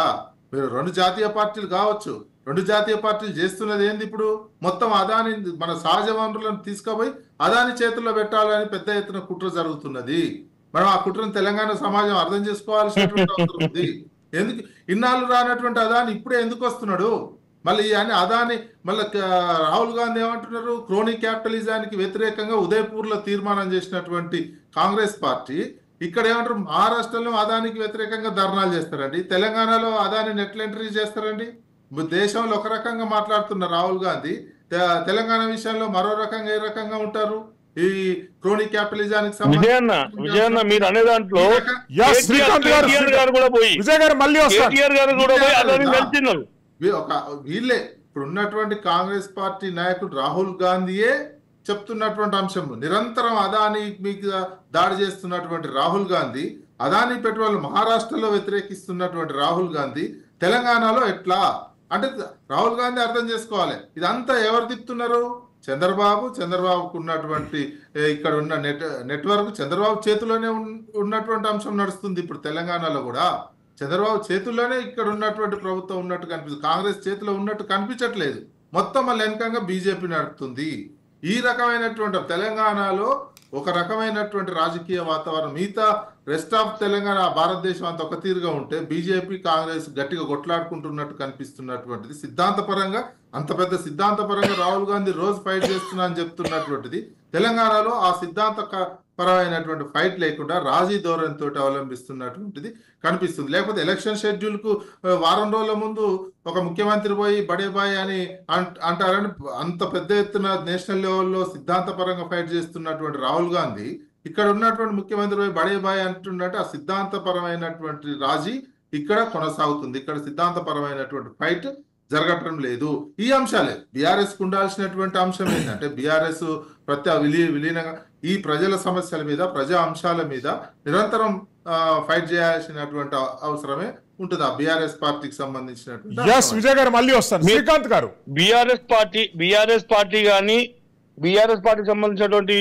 మీరు 2 జాతీయ పార్టీలు కావచ్చు, 2 జాతీయ పార్టీలు చేస్తున్నది ఏంది? ఇప్పుడు మొత్తం అదాని, మన సహజ వనరులను తీసుకుపోయి అదాని చేతుల్లో పెట్టాలని పెద్ద ఎత్తున కుట్ర జరుగుతున్నది. మనం ఆ కుట్రను తెలంగాణ సమాజం అర్థం చేసుకోవాల్సినటువంటి అవసరం ఉంది. ఎందుకు ఇన్నాళ్ళు రానటువంటి అదాని ఇప్పుడే ఎందుకు వస్తున్నాడు? మళ్ళీ అని అదాని మళ్ళీ రాహుల్ గాంధీ ఏమంటున్నారు? క్రోనీ క్యాపిటలిజానికి వ్యతిరేకంగా ఉదయపూర్ లో తీర్మానం చేసినటువంటి కాంగ్రెస్ పార్టీ ఇక్కడ ఏమంటారు? మహారాష్ట్రలో అదానికి వ్యతిరేకంగా ధర్నాలు చేస్తారండి, తెలంగాణలో అదాని ఎట్లా ఎంట్రీ చేస్తారండి? దేశంలో ఒక రకంగా మాట్లాడుతున్న రాహుల్ గాంధీ తెలంగాణ విషయంలో మరో రకంగా ఏ రకంగా ఉంటారు? ఈ క్రోనీ క్యాపిటలిజానికి సంబంధించి మీరు అనే దాంట్లో వీళ్ళే ఇప్పుడు ఉన్నటువంటి కాంగ్రెస్ పార్టీ నాయకుడు రాహుల్ గాంధీయే చెప్తున్నటువంటి అంశం. నిరంతరం అదాని మీకు దాడి చేస్తున్నటువంటి రాహుల్ గాంధీ, అదాని పెట్రోల్ మహారాష్ట్రలో వ్యతిరేకిస్తున్నటువంటి రాహుల్ గాంధీ తెలంగాణలో ఎట్లా అంటే రాహుల్ గాంధీ అర్థం చేసుకోవాలి. ఇదంతా ఎవరు తిప్పుతున్నారు? చంద్రబాబుకు ఉన్నటువంటి ఇక్కడ ఉన్న నెట్వర్క్ చంద్రబాబు చేతిలోనే ఉన్నటువంటి అంశం నడుస్తుంది. ఇప్పుడు తెలంగాణలో కూడా చంద్రబాబు చేతుల్లోనే ఇక్కడ ఉన్నటువంటి ప్రభుత్వం ఉన్నట్టు కనిపిస్తుంది, కాంగ్రెస్ చేతిలో ఉన్నట్టు కనిపించట్లేదు. మొత్తం మళ్ళీ వెనకంగా బీజేపీ నడుపుతుంది. ఈ రకమైనటువంటి తెలంగాణలో ఒక రకమైనటువంటి రాజకీయ వాతావరణం, మిగతా రెస్ట్ ఆఫ్ తెలంగాణ భారతదేశం అంత ఒక తీరుగా ఉంటే బీజేపీ కాంగ్రెస్ గట్టిగా కొట్లాడుకుంటున్నట్టు కనిపిస్తున్నటువంటిది. సిద్ధాంతపరంగా అంత పెద్ద సిద్ధాంతపరంగా రాహుల్ గాంధీ రోజు ఫైట్ చేస్తున్నా అని చెప్తున్నటువంటిది తెలంగాణలో ఆ సిద్ధాంత పరమైనటువంటి ఫైట్ లేకుండా రాజీ ధోరణితో అవలంబిస్తున్నటువంటిది కనిపిస్తుంది. లేకపోతే ఎలక్షన్ షెడ్యూల్ కు వారం రోజుల ముందు ఒక ముఖ్యమంత్రి పోయి బడేబాయ్ అని అంటారని అంత పెద్ద ఎత్తున నేషనల్ లెవెల్లో సిద్ధాంతపరంగా ఫైట్ చేస్తున్నటువంటి రాహుల్ గాంధీ ఇక్కడ ఉన్నటువంటి ముఖ్యమంత్రి పోయి బడేబాయ్ అంటున్నట్టు ఆ సిద్ధాంతపరమైనటువంటి రాజీ ఇక్కడ కొనసాగుతుంది. ఇక్కడ సిద్ధాంతపరమైనటువంటి ఫైట్ జరగటం లేదు. ఈ అంశాలే బీఆర్ఎస్ కు ఉండాల్సినటువంటి అంశం ఏంటంటే బీఆర్ఎస్ విలీనంగా ఈ ప్రజల సమస్యల మీద, ప్రజా అంశాల మీద నిరంతరం ఫైట్ చేయాల్సినటువంటి అవసరమే ఉంటుంది ఆ బీఆర్ఎస్ పార్టీకి సంబంధించినటువంటి. విజయ్ గారు మళ్ళీ వస్తారు. శ్రీకాంత్ గారు, బీఆర్ఎస్ పార్టీ కానీ బీఆర్ఎస్ పార్టీకి సంబంధించినటువంటి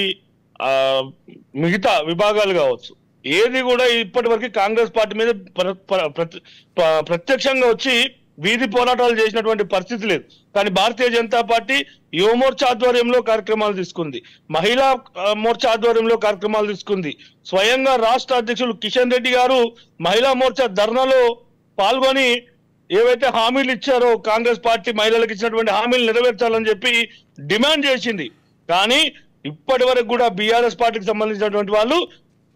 మిగతా విభాగాలు కావచ్చు, ఏది కూడా ఇప్పటి వరకు కాంగ్రెస్ పార్టీ మీద ప్రత్యక్షంగా వచ్చి వీధి పోరాటాలు చేసినటువంటి పరిస్థితి లేదు. కానీ భారతీయ జనతా పార్టీ యువ మోర్చా ఆధ్వర్యంలో కార్యక్రమాలు తీసుకుంది, మహిళా మోర్చా ఆధ్వర్యంలో కార్యక్రమాలు తీసుకుంది. స్వయంగా రాష్ట్ర అధ్యక్షులు కిషన్ రెడ్డి గారు మహిళా మోర్చా ధర్నాలో పాల్గొని ఏవైతే హామీలు ఇచ్చారో కాంగ్రెస్ పార్టీ మహిళలకు ఇచ్చినటువంటి హామీలు నెరవేర్చాలని చెప్పి డిమాండ్ చేసింది. కానీ ఇప్పటి వరకు కూడా బీఆర్ఎస్ పార్టీకి సంబంధించినటువంటి వాళ్ళు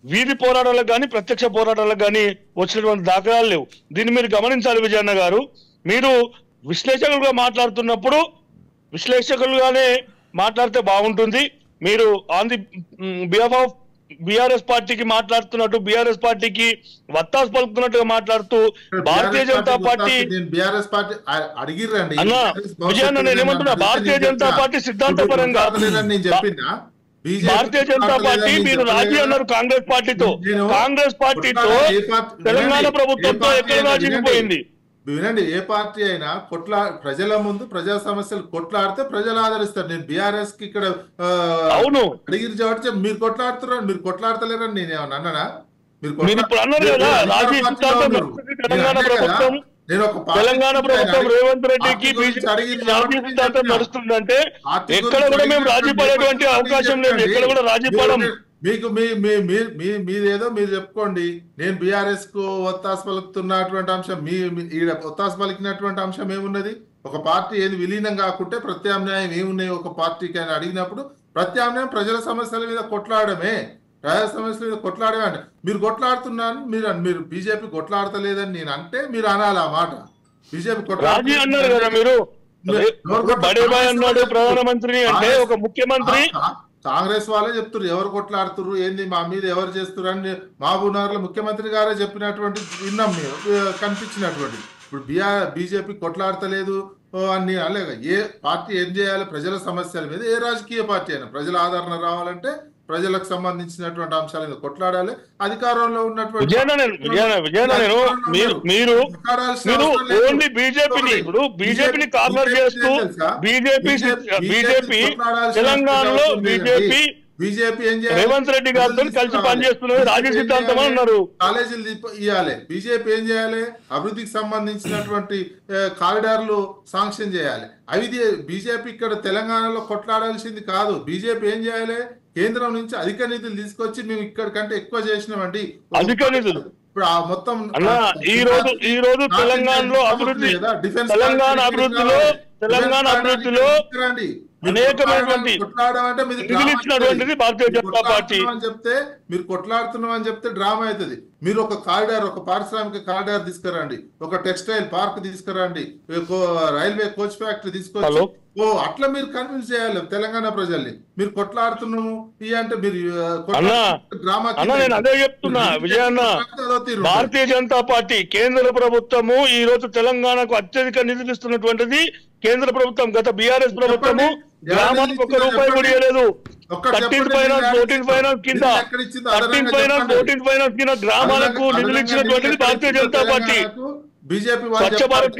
వీధి పోరాటాలకు కానీ ప్రత్యక్ష పోరాటాలకు కానీ వచ్చినటువంటి దాఖలాలు లేవు. దీన్ని మీరు గమనించాలి విజయన్న గారు. మీరు విశ్లేషకులుగా మాట్లాడుతున్నప్పుడు విశ్లేషకులుగానే మాట్లాడితే బాగుంటుంది. మీరు on the behalf of BRS పార్టీకి మాట్లాడుతున్నట్టు, బీఆర్ఎస్ పార్టీకి వత్తాసు పలుకుతున్నట్టుగా మాట్లాడుతూ Bharatiya Janata party BRS party అడిగిర్రండి అన్న విజయన్న, నేనేమంటున్నా భారతీయ జనతా పార్టీ సిద్ధాంతపరంగా భారతీయ జనతా పార్టీ మీరు రాజీ అన్నారు కాంగ్రెస్ పార్టీతో తెలంగాణ ప్రభుత్వంతో ఎక్కడ రాజీపోయింది? వినండి, ఏ పార్టీ అయినా ప్రజల ముందు ప్రజా సమస్యలు కొట్లాడితే ప్రజలు ఆదరిస్తారు. నేను బీఆర్ఎస్ కి ఇక్కడ అవును అడిగిరి కాబట్టి మీరు కొట్లాడుతున్నారు, మీరు కొట్లాడతలేరని నేను ఏమన్నా అన్నానా? తెలంగాణ ప్రభుత్వం రేవంత్ రెడ్డికి సిద్ధాంతం నడుస్తుందంటే ఎక్కడ కూడా మేము రాజీ పడేటువంటి అవకాశం లేదు. ఎక్కడ కూడా రాజీ పడం. మీకు మీరేదో మీరు చెప్పుకోండి. నేను బీఆర్ఎస్ కు ఒత్తాసు పలుకుతున్నటువంటి అంశం, ఒత్తాసు పలికినటువంటి అంశం ఏమున్నది? ఒక పార్టీ ఏది విలీనం కాకుంటే ప్రత్యామ్నాయం ఏమున్నాయి ఒక పార్టీకి అని అడిగినప్పుడు ప్రత్యామ్నాయం ప్రజల సమస్యల మీద కొట్లాడమే, ప్రజా సమస్యల మీద కొట్లాడమే అంటే మీరు కొట్లాడుతున్నాను, మీరు బీజేపీ కొట్లాడతలేదని నేను అంటే మీరు అనాలి ఆ మాట. బీజేపీ ప్రధానమంత్రి అంటే ఒక ముఖ్యమంత్రి కాంగ్రెస్ వాళ్ళే చెప్తున్నారు ఎవరు కొట్లాడుతున్నారు ఏంది మా మీద ఎవరు చేస్తున్నారు అని. మహబూబ్నగర్ లో ముఖ్యమంత్రి గారే చెప్పినటువంటి విన్నాం, మీరు కనిపించినటువంటి. ఇప్పుడు బీజేపీ కొట్లాడతలేదు అని అలాగే ఏ పార్టీ ఏం చేయాలి? ప్రజల సమస్యల మీద ఏ రాజకీయ పార్టీ అయినా ప్రజల ఆదరణ రావాలంటే ప్రజలకు సంబంధించినటువంటి అంశాల మీద కొట్లాడాలి. అధికారంలో ఉన్నటువంటి బీజేపీని కార్నర్ చేస్తూ బీజేపీ తెలంగాణలో బీజేపీ ఏం చేయాలి? రేవంత్ రెడ్డి గారితో కలిసి పనిచేస్తున్నది రాజకీయ సిద్ధాంతం అన్నారు. కాలేజీలు ఇవ్వాలి. బీజేపీ ఏం చేయాలి? అభివృద్ధికి సంబంధించినటువంటి కారిడార్లు శాంక్షన్ చేయాలి. అవి బీజేపీ ఇక్కడ తెలంగాణలో కొట్లాడాల్సింది కాదు. బీజేపీ ఏం చేయాలి? కేంద్రం నుంచి అధిక నిధులు తీసుకొచ్చి మేము ఇక్కడ కంటే ఎక్కువ చేసినామండి. అధిక నిధులు ఇప్పుడు ఆ మొత్తం ఈ రోజు తెలంగాణలో అభివృద్ధి, తెలంగాణ అభివృద్ధిలో అనేకమైనటువంటి నిధులిచ్చినటువంటిది భారతీయ జనతా పార్టీ అని చెప్తే మీరు కొట్లాడుతున్నాం అని చెప్తే డ్రామా అవుతుంది. మీరు ఒక కారిడార్, ఒక పారిశ్రామిక కారిడార్ తీసుకురండి, ఒక టెక్స్టైల్ పార్క్ తీసుకురండి, రైల్వే కోచ్ ఫ్యాక్టరీ తీసుకొచ్చి అట్లా మీరు కన్విన్స్ చేయాలి తెలంగాణ ప్రజల్ని. మీరు కొట్లాడుతున్నాము అంటే మీరు నేను అదే చెప్తున్నా విజయన్న. భారతీయ జనతా పార్టీ కేంద్ర ప్రభుత్వము ఈ రోజు తెలంగాణకు అత్యధిక నిధులు ఇస్తున్నటువంటిది కేంద్ర ప్రభుత్వం. గత బీఆర్ఎస్ ప్రభుత్వము గ్రామానికి ఒక్క రూపాయి కూడా ఇవ్వలేదు. 13th ఫైనాన్స్ 14th ఫైనాన్స్ కింద 13th ఫైనాన్స్ 14th ఫైనాన్స్ కింద గ్రామాలకు నిధులు ఇచ్చినటువంటిది భారతీయ జనతా పార్టీ. బీజేపీ స్వచ్ఛ భారత్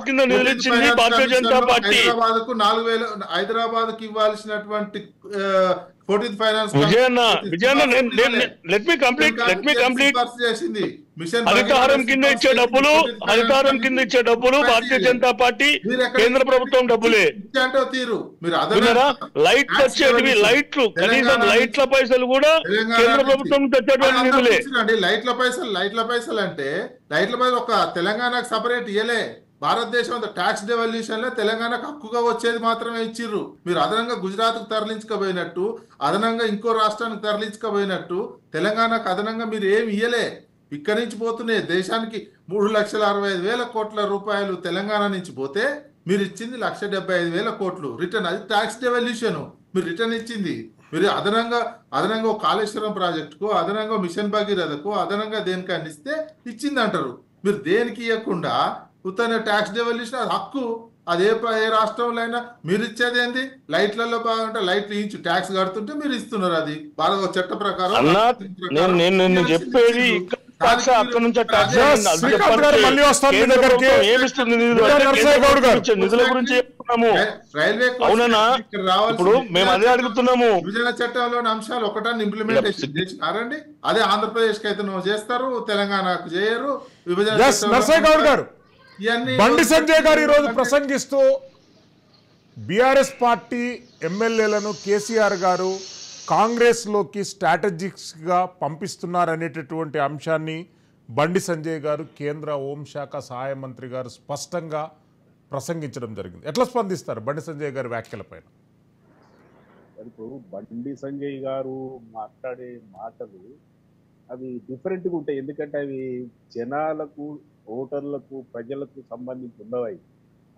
కింద నిధులు ఇచ్చింది భారతీయ జనతా పార్టీ. హైదరాబాద్ కు ఇవ్వాల్సినటువంటి 14th finance let me complete చేసింది. హరితహారం కింద ఇచ్చే డబ్బులు భారతీయ జనతా పార్టీ కేంద్ర ప్రభుత్వం డబ్బులే. లైట్లు వచ్చేటివి, లైట్లు కనీసం లైట్ల పైసలు కూడా కేంద్ర ప్రభుత్వం తెచ్చేటువంటి నిధులే. లైట్ల పైసలు అంటే లైట్ల పైసలు ఒక తెలంగాణకు సపరేట్ ఇయ్యలే. భారతదేశం ట్యాక్స్ డెవల్యూషన్ లో తెలంగాణకు హక్కుగా వచ్చేది మాత్రమే ఇచ్చిర్రు. మీరు అదనంగా గుజరాత్ కు తరలించకపోయినట్టు, అదనంగా ఇంకో రాష్ట్రానికి తరలించకపోయినట్టు తెలంగాణకు అదనంగా మీరు ఏమి ఇయ్యలే. ఇక్కడి నుంచి పోతున్నాయి దేశానికి 3,65,000 కోట్ల రూపాయలు తెలంగాణ నుంచి పోతే మీరు ఇచ్చింది 1,75,000 కోట్లు రిటర్న్. అది ట్యాక్స్ డెవల్యూషన్. మీరు రిటర్న్ ఇచ్చింది. మీరు అదనంగా కాళేశ్వరం ప్రాజెక్టుకు, అదనంగా మిషన్ భగీరథకు, అదనంగా దేనికని ఇస్తే ఇచ్చింది అంటారు. మీరు దేనికి ఇవ్వకుండా ఉత్తర ట్యాక్స్ డెవల్యూషన్ అది హక్కు. అదే ఏ రాష్ట్రంలో అయినా మీరు ఇచ్చేది ఏంది? లైట్లలో బాగుంటే లైట్లు ఇచ్చి ట్యాక్స్ కడుతుంటే మీరు ఇస్తున్నారు. అది బాగా చట్ట ప్రకారం చెప్పేది ట్యాక్స్ అక్కడ నుంచి ట్యాక్స్ శ్రీకాంత్ గారు మళ్ళీ వస్తారు మీ దగ్గరికి. ఏమిస్తుంది నిధులు నరసయ్య గౌడ్ గారు నిధుల గురించి చెప్తున్నాము. రైల్వే అవునన్నా ఇప్పుడు మేము అదే అడుగుతున్నాము. విభజన చట్టంలోని అంశాలు ఒకటాన్ని ఇంప్లిమెంటేషన్ చేసినారండి. అదే ఆంధ్రప్రదేశ్ కి అయితే నువ్వు చేస్తారు, తెలంగాణకు చేయరు. విభజన నరసయ్య గౌడ్ గారు, బండి సంజయ్ గారు ఈరోజు ప్రసంగిస్తూ బీఆర్ఎస్ పార్టీ ఎమ్మెల్యేలను కేసీఆర్ గారు కాంగ్రెస్లోకి స్ట్రాటజిక్స్గా పంపిస్తున్నారనేటటువంటి అంశాన్ని బండి సంజయ్ గారు కేంద్ర హోంశాఖ సహాయ మంత్రి గారు స్పష్టంగా ప్రసంగించడం జరిగింది. ఎట్లా స్పందిస్తారు బండి సంజయ్ గారి వ్యాఖ్యలపైన? ఇప్పుడు బండి సంజయ్ గారు మాట్లాడే మాటలు అవి డిఫరెంట్గా ఉంటాయి. ఎందుకంటే అవి జనాలకు, ఓటర్లకు, ప్రజలకు సంబంధించి ఉండవు.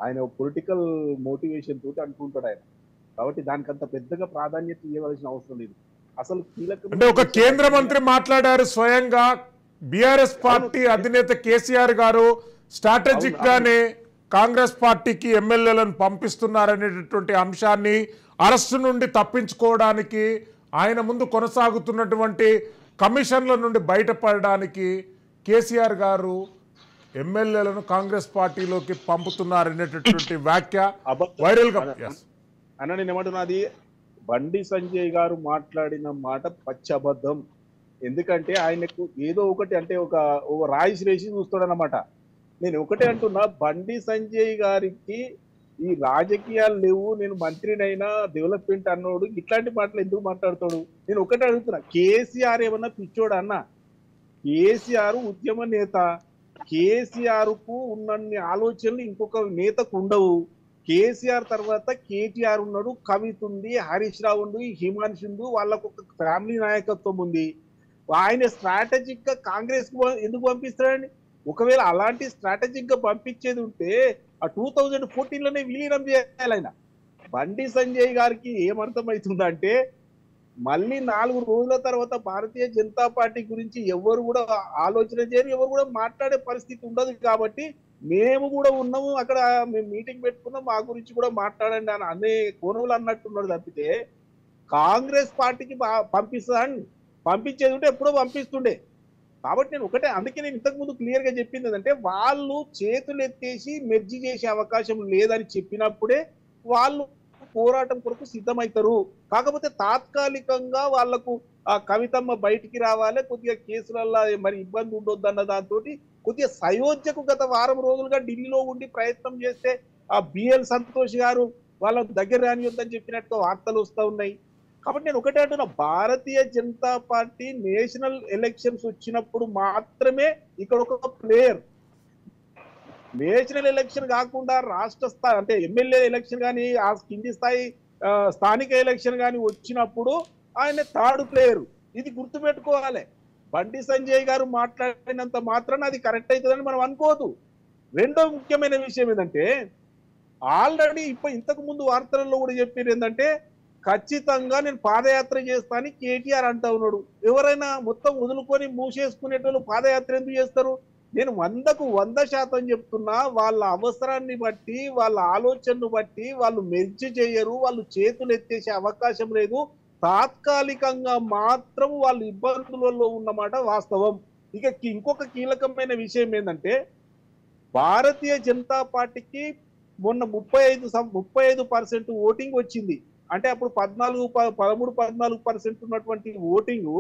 ఆయన పొలిటికల్ మోటివేషన్ తోటి అనుకుంటాడు ఆయన. కాబట్టి దానికి అంత పెద్దగా ప్రాధాన్యత ఇవ్వవలసిన అవసరం లేదు. అసలు కీలక అంటే ఒక కేంద్ర మంత్రి మాట్లాడారు స్వయంగా, బీఆర్ఎస్ పార్టీ అధినేత కేసీఆర్ గారు స్ట్రాటజిక్ గానే కాంగ్రెస్ పార్టీకి ఎమ్మెల్యేలను పంపిస్తున్నారనేటటువంటి అంశాన్ని, అరెస్టు నుండి తప్పించుకోవడానికి, ఆయన ముందు కొనసాగుతున్నటువంటి కమిషన్ల నుండి బయటపడడానికి కేసీఆర్ గారు ఎమ్మెల్యేలను కాంగ్రెస్ పార్టీలోకి పంపుతున్నారనేటటువంటి వ్యాఖ్య వైరల్ గా. అన్న నేను ఏమంటున్నది, బండి సంజయ్ గారు మాట్లాడిన మాట పచ్చి అబద్ధం. ఎందుకంటే ఆయనకు ఏదో ఒకటి అంటే ఒక రాయి శ్రేషి చూస్తాడనమాట. నేను ఒకటే అంటున్నా, బండి సంజయ్ గారికి ఈ రాజకీయాలు లేవు, నేను మంత్రినైనా డెవలప్మెంట్ అన్నోడు ఇట్లాంటి మాటలు ఎందుకు మాట్లాడతాడు? నేను ఒకటే అడుగుతున్నా, కేసీఆర్ ఏమన్నా పిచ్చోడా అన్న? కేసీఆర్ ఉద్యమ నేత. కేసీఆర్ కు ఉన్నన్ని ఆలోచనలు ఇంకొక నేతకు ఉండవు. కేసీఆర్ తర్వాత కేటీఆర్ ఉన్నాడు, కవిత ఉంది, హరీష్ రావు ఉంది, హిమాన్షు ఉంది, వాళ్ళకు ఒక ఫ్యామిలీ నాయకత్వం ఉంది. ఆయన స్ట్రాటజిక్ గా కాంగ్రెస్ కు ఎందుకు పంపిస్తాడండి? ఒకవేళ అలాంటి స్ట్రాటజిక్ గా పంపించేది ఉంటే ఆ 2014లోనే విలీనం చేయాలి ఆయన. బండి సంజయ్ గారికి ఏమర్థమవుతుందంటే, మళ్ళీ 4 రోజుల తర్వాత భారతీయ జనతా పార్టీ గురించి ఎవరు కూడా ఆలోచన చేయరు, ఎవరు కూడా మాట్లాడే పరిస్థితి ఉండదు. కాబట్టి మేము కూడా ఉన్నాము అక్కడ, మేము మీటింగ్ పెట్టుకున్నాం, మా గురించి కూడా మాట్లాడండి అని అనే కోణంలో అన్నట్టున్నాడు తప్పితే కాంగ్రెస్ పార్టీకి పంపిస్తాను, పంపించేది ఉంటే ఎప్పుడో పంపిస్తుండే. కాబట్టి నేను ఒకటే, అందుకే నేను ఇంతకుముందు క్లియర్ గా చెప్పింది ఏంటంటే, వాళ్ళు చేతులు ఎత్తేసి మెర్జీ చేసే అవకాశం లేదని చెప్పినప్పుడే వాళ్ళు పోరాటం కొరకు సిద్ధమవుతారు. కాకపోతే తాత్కాలికంగా వాళ్లకు ఆ కవితమ్మ బయటికి రావాలి, కొద్దిగా కేసులలో మరి ఇబ్బంది ఉండొద్దు అన్న దాంతో కొద్దిగా సయోధ్యకు గత వారం రోజులుగా ఢిల్లీలో ఉండి ప్రయత్నం చేస్తే ఆ బిఎల్ సంతోష్ గారు వాళ్ళ దగ్గర రానియొద్దని చెప్పినట్టుగా వార్తలు వస్తూ ఉన్నాయి. కాబట్టి నేను ఒకటే అంటున్నా, Bharatiya Janata party national elections వచ్చినప్పుడు మాత్రమే ఇక్కడ ఒక ప్లేయర్. నేషనల్ ఎలక్షన్ కాకుండా రాష్ట్ర స్థాయి అంటే ఎమ్మెల్యే ఎలక్షన్ కానీ, ఆ కింది స్థాయి స్థానిక ఎలక్షన్ కానీ వచ్చినప్పుడు ఆయన థర్డ్ ప్లేయర్. ఇది గుర్తుపెట్టుకోవాలి. బండి సంజయ్ గారు మాట్లాడినంత మాత్రాన అది కరెక్ట్ అవుతుందని మనం అనుకోవద్దు. రెండో ముఖ్యమైన విషయం ఏంటంటే, ఆల్రెడీ ఇంతకు ముందు వార్తలలో కూడా చెప్పారు ఏంటంటే, ఖచ్చితంగా నేను పాదయాత్ర చేస్తానని కేటీఆర్ అంటా ఉన్నాడు. ఎవరైనా మొత్తం వదులుకొని మూసేసుకునేటోళ్ళు పాదయాత్ర ఎందుకు చేస్తారు? నేను 100కు 100% చెప్తున్నా, వాళ్ళ అవసరాన్ని బట్టి, వాళ్ళ ఆలోచనను బట్టి వాళ్ళు మెర్జి చేయరు, వాళ్ళు చేతులు ఎత్తేసే అవకాశం లేదు. తాత్కాలికంగా మాత్రం వాళ్ళు ఇబ్బందులలో ఉన్నమాట వాస్తవం. ఇక ఇంకొక కీలకమైన విషయం ఏంటంటే, భారతీయ జనతా పార్టీకి మొన్న 35% ఓటింగ్ వచ్చింది. అంటే అప్పుడు 13-14% ఉన్నటువంటి ఓటింగ్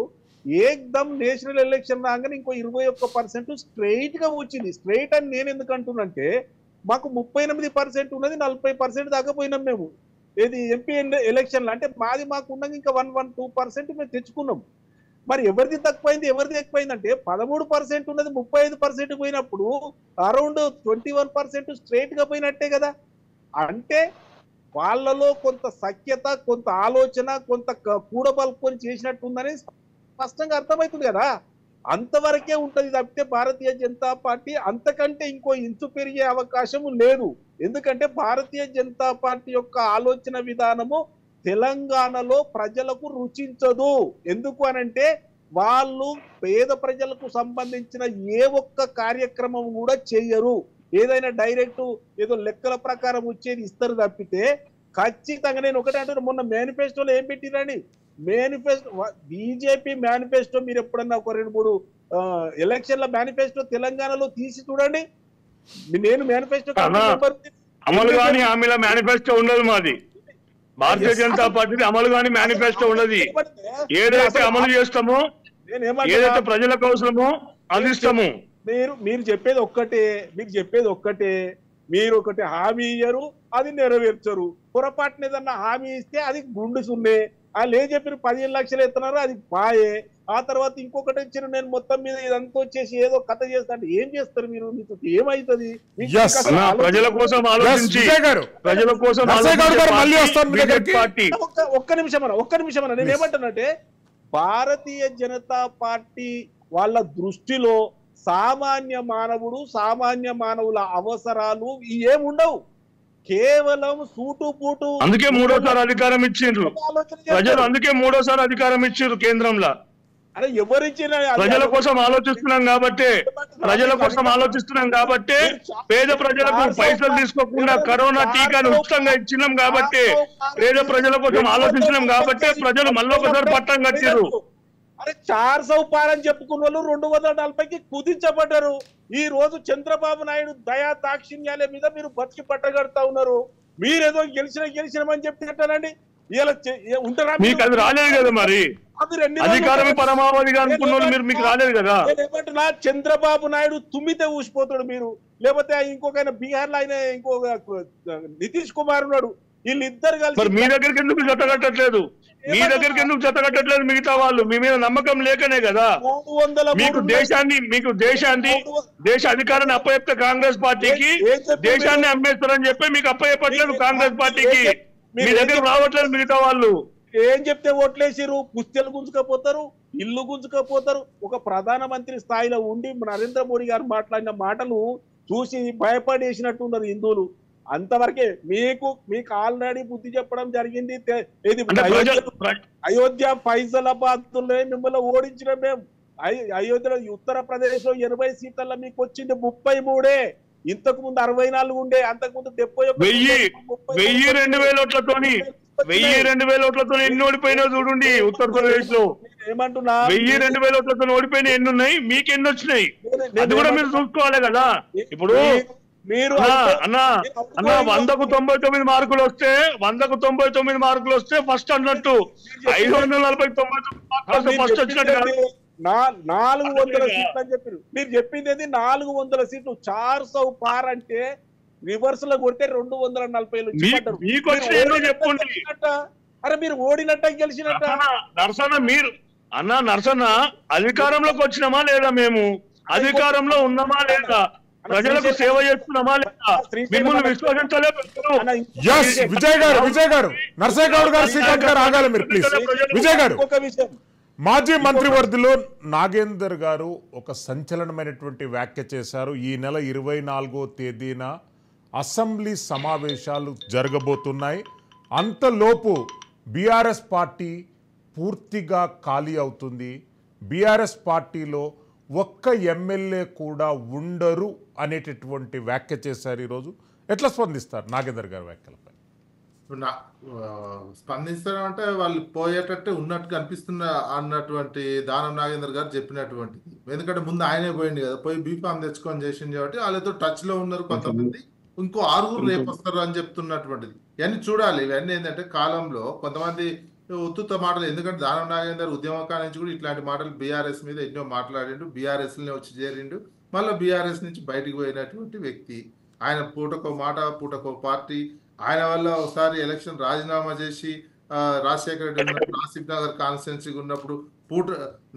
ఏకదం నేషనల్ ఎలక్షన్ రాగానే ఇంకో 21% స్ట్రైట్ గా వచ్చింది. స్ట్రైట్ అని నేను ఎందుకు అంటున్నంటే, మాకు 38% ఉన్నది, 40% దాకా పోయినాం మేము. ఏది ఎంపీ ఎలక్షన్లు అంటే మాది మాకు ఉన్నది ఇంకా 1-2% మేము తెచ్చుకున్నాం. మరి ఎవరిది తక్కువైంది, ఎవరిది ఎక్కువైంది అంటే 13% ఉన్నది 35% పోయినప్పుడు అరౌండ్ 21% స్ట్రైట్ గా పోయినట్టే కదా. అంటే వాళ్ళలో కొంత సఖ్యత, కొంత ఆలోచన, కొంత కూడబలుకొని చేసినట్టు ఉందని స్పష్టంగా అర్థమవుతుంది కదా. అంతవరకే ఉంటది తప్పితే భారతీయ జనతా పార్టీ అంతకంటే ఇంకో ఇంచు పెరిగే అవకాశం లేదు. ఎందుకంటే భారతీయ జనతా పార్టీ యొక్క ఆలోచన విధానము తెలంగాణలో ప్రజలకు రుచించదు. ఎందుకు అనంటే, వాళ్ళు పేద ప్రజలకు సంబంధించిన ఏ ఒక్క కార్యక్రమం కూడా చేయరు. ఏదైనా డైరెక్ట్ ఏదో లెక్కల ప్రకారం వచ్చేది ఇస్తారు తప్పితే ఖచ్చితంగా. నేను ఒకటే అంటున్నా, మొన్న మేనిఫెస్టోలో ఏం పెట్టిరని, మేనిఫెస్టో బీజేపీ మేనిఫెస్టో మీరు ఎప్పుడన్నా ఒక 2-3 ఎలక్షన్ల మేనిఫెస్టో తెలంగాణలో తీసి చూడండి. నేను మేనిఫెస్టో అమలు కాని హామీల మేనిఫెస్టో ఉండదు మాది. భారతీయ జనతా పార్టీ అమలు కాని మేనిఫెస్టో ఉండదు. ఏదైతే అమలు చేస్తామో, ఏదైతే ప్రజల కోసమో అందిస్తాము. మీరు చెప్పేది ఒక్కటే, మీరు ఒకటి హామీ ఇయ్యరు, అది నెరవేర్చరు. పొరపాటున ఏదన్నా హామీ ఇస్తే అది గుండు సున్నే. వాళ్ళు ఏం చెప్పారు, 15 లక్షలు ఎత్తున్నారు, అది పాయే. ఆ తర్వాత ఇంకొకటి ఇచ్చిన నేను మొత్తం మీద ఇదంతా వచ్చేసి ఏదో కథ చేస్తా అంటే ఏం చేస్తారు మీరు? మీకు ఏమైతుంది? ప్రజల కోసం ఆలోచించి ప్రజల కోసం ఒక్క నిమిషం నేను ఏమంటానంటే, భారతీయ జనతా పార్టీ వాళ్ళ దృష్టిలో సామాన్య మానవుల అవసరాలు ఏముండవు. కేవలం సూటు పూటు. అందుకే మూడోసారి అధికారం ఇచ్చిండ్రు ప్రజలు. అందుకే మూడోసారి అధికారం ఇచ్చిండ్రు కేంద్రంలో. అరే ఎవరిచ్చిన ప్రజల కోసం ఆలోచిస్తున్నాం కాబట్టి, పేద ప్రజలకు పైసలు తీసుకోకుండా కరోనా టీకాను ఉచితంగా ఇచ్చినాం కాబట్టి, పేద ప్రజల కోసం ఆలోచించినాం కాబట్టి ప్రజలు మళ్ళొకసారి పట్టం కట్టారు. అరే 400 పార్ అని చెప్పుకున్న వాళ్ళు 240కి కుదించబడ్డారు. ఈ రోజు చంద్రబాబు నాయుడు దయా దాక్షిణ్యాల మీద మీరు బతికి పట్టగడతా ఉన్నారు. మీరేదో గెలిచినామని చెప్తారండి. ఉంటారా? మీకు అది రాలేదు కదా, మరి అధికారమే పరమావధిగా అనుకున్న మీరు, మీకు రాలేదు కదా. ఏమంటున్నా, చంద్రబాబు నాయుడు తుమ్మితే ఊసిపోతాడు మీరు, లేకపోతే ఇంకొక బీహార్ లో ఆయన ఇంకొక నితీష్ కుమార్ ఉన్నాడు. వీళ్ళిద్దరు కలిసి మీ దగ్గరికి ఎందుకు జతగట్టట్లేదు? మిగతా వాళ్ళు మీ మీద నమ్మకం లేకనే కదా. మీకు దేశ అధికారాన్ని అప్పచెప్తే కాంగ్రెస్ పార్టీకి, దేశాన్ని అమ్మేస్తారని చెప్పి మీకు అప్పచెప్పట్లేదు కాంగ్రెస్ పార్టీకి. మీ దగ్గర రావట్లేదు మిగతా వాళ్ళు. ఏం చెప్తే ఓట్లేసిరు, పుస్తెలు గుంజుకపోతారు, ఇల్లు గుంజుకపోతారు. ఒక ప్రధానమంత్రి స్థాయిలో ఉండి నరేంద్ర మోడీ గారు మాట్లాడిన మాటలు చూసి భయపడేసినట్టున్నారు హిందువులు. అంతవరకే మీకు ఆల్రెడీ బుద్ధి చెప్పడం జరిగింది. అయోధ్య ఫైజలాబాద్ మిమ్మల్ని ఓడించిన మేము. అయోధ్యలో ఉత్తరప్రదేశ్ లో 80 సీట్లలో మీకు వచ్చింది 33. ఇంతకు ముందు 64 ఉండే, అంతకు ముందు 1000-2000 ఓట్లతో ఎన్ని ఓడిపోయినా చూడండి. ఉత్తరప్రదేశ్ లో ఏమంటున్నా, 1000-2000 ఓట్లతో ఓడిపోయినా ఎన్ని ఉన్నాయి, మీకు ఎన్ని వచ్చినాయి, అది కూడా మీరు చూసుకోవాలి కదా. ఇప్పుడు మీరు అన్నా 100కు 99 మార్కులు వస్తే, 100కు 99 మార్కులు వస్తే ఫస్ట్ అన్నట్టు. 549 మార్కులు ఫస్ట్ వచ్చినట్టు 400 సీట్లు అని చెప్పారు. మీరు చెప్పింది ఏంది? 400 సీట్లు 400 పార్ అంటే రివర్స్ లో కొడితే 240. చెప్పండి. అరే మీరు ఓడినట్ట గెలిచినట్ట? నర్సన్న అధికారంలోకి వచ్చినామా లేదా? మేము అధికారంలో ఉన్నామా లేదా? ప్రజలకు సేవ చేస్తున్నామా లేదా? మిమ్మల్ని విశ్వసించలేదు. విజయ్ గారు నర్సయ్య గౌడ్ గారు, శ్రీకాంత్ గారు ఆగాలి మీరు ప్లీజ్. విజయ్ గారు, మాజీ మంత్రివర్యులు నాగేందర్ గారు ఒక సంచలనమైనటువంటి వ్యాఖ్య చేశారు. ఈ నెల 24వ తేదీన అసెంబ్లీ సమావేశాలు జరగబోతున్నాయి. అంతలోపు బీఆర్ఎస్ పార్టీ పూర్తిగా ఖాళీ అవుతుంది, బీఆర్ఎస్ పార్టీలో ఒక్క ఎమ్మెల్యే కూడా ఉండరు అనేటటువంటి వ్యాఖ్య చేశారు. ఈరోజు ఎట్లా స్పందిస్తారు నాగేందర్ గారి వ్యాఖ్యలపై? స్పందించడం అంటే వాళ్ళు పోయేటట్టే ఉన్నట్టు కనిపిస్తున్న అన్నటువంటి దానం నాగేందర్ గారు చెప్పినటువంటిది. ఎందుకంటే ముందు ఆయనే పోయింది కదా, పోయి బీఫామ్ తెచ్చుకొని చేసింది కాబట్టి వాళ్ళతో టచ్ లో ఉన్నారు కొంతమంది. ఇంకో 6 రేపు వస్తారు అని చెప్తున్నటువంటిది. ఇవన్నీ చూడాలి. ఇవన్నీ ఏంటంటే కాలంలో కొంతమంది ఉత్తుత మాటలు. ఎందుకంటే దానం నాగేందర్ ఉద్యమకాల నుంచి కూడా ఇట్లాంటి మాటలు బీఆర్ఎస్ మీద ఎన్నో మాట్లాడిండు, బీఆర్ఎస్ వచ్చి చేరిండు, మళ్ళీ బీఆర్ఎస్ నుంచి బయటికి పోయినటువంటి వ్యక్తి. ఆయన పూటకో మాట, పూటకో పార్టీ. ఆయన వల్ల ఒకసారి ఎలక్షన్ రాజీనామా చేసి రాజశేఖర రెడ్డి ఉన్నప్పుడు ఆసిఫ్ నగర్ కాన్స్టిట్యున్సీగా ఉన్నప్పుడు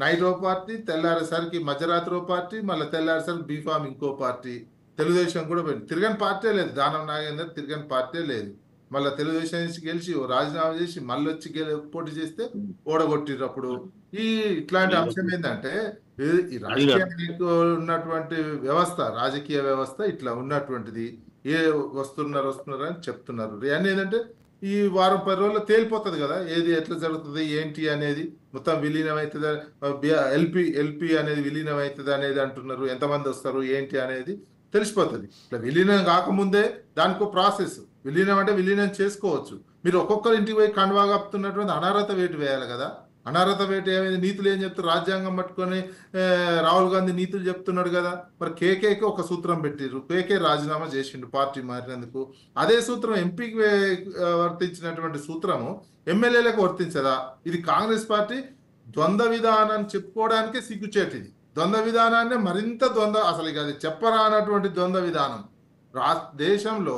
నైట్ ఓ పార్టీ, తెల్లారేసరికి మధ్యరాత్రి ఓ పార్టీ, మళ్ళీ తెల్లారేసరికి బీఫామ్ ఇంకో పార్టీ. తెలుగుదేశం కూడా పోయింది. తిరగని పార్టీ లేదు, దానం నాగేందర్ తిరగని పార్టీ లేదు. మళ్ళీ తెలుగుదేశం నుంచి గెలిచి రాజీనామా చేసి మళ్ళీ వచ్చి పోటీ చేస్తే ఓడగొట్టినప్పుడు ఇట్లాంటి అంశం ఏంటంటే ఈ రాజకీయానికి ఉన్నటువంటి వ్యవస్థ, రాజకీయ వ్యవస్థ ఇట్లా ఉన్నటువంటిది. వస్తున్నారు అని చెప్తున్నారు. అన్నీ ఏంటంటే ఈ వారం 10 రోజుల్లో తేలిపోతుంది కదా, ఏది ఎట్లా జరుగుతుంది ఏంటి అనేది. మొత్తం విలీనం అవుతుంది, ఎల్పి అనేది విలీనం అవుతుంది అనేది అంటున్నారు. ఎంతమంది వస్తారు ఏంటి అనేది తెలిసిపోతుంది. ఇట్లా విలీనం కాకముందే దానికి ప్రాసెస్. విలీనం అంటే విలీనం చేసుకోవచ్చు. మీరు ఒక్కొక్కరు ఇంటికి పోయి కండువా కప్పుతున్నటువంటి అనర్హత వేటు వేయాలి కదా. అనర్హత వేటు ఏమైంది? నీతులు ఏం చెప్తారు? రాజ్యాంగం పట్టుకొని రాహుల్ గాంధీ నీతులు చెప్తున్నాడు కదా. మరి కేకేకి ఒక సూత్రం పెట్టిర్రు, కేకే రాజీనామా చేసిండు పార్టీ మారినందుకు. అదే సూత్రం ఎంపీకి వర్తించినటువంటి సూత్రము ఎమ్మెల్యేలకు వర్తించదా? ఇది కాంగ్రెస్ పార్టీ ద్వంద్వ విధానాన్ని చెప్పుకోవడానికే సిగ్గుచేటిది. ద్వంద్వ విధానాన్ని మరింత అసలు ఇక అది చెప్పరానటువంటి ద్వంద్వ విధానం. దేశంలో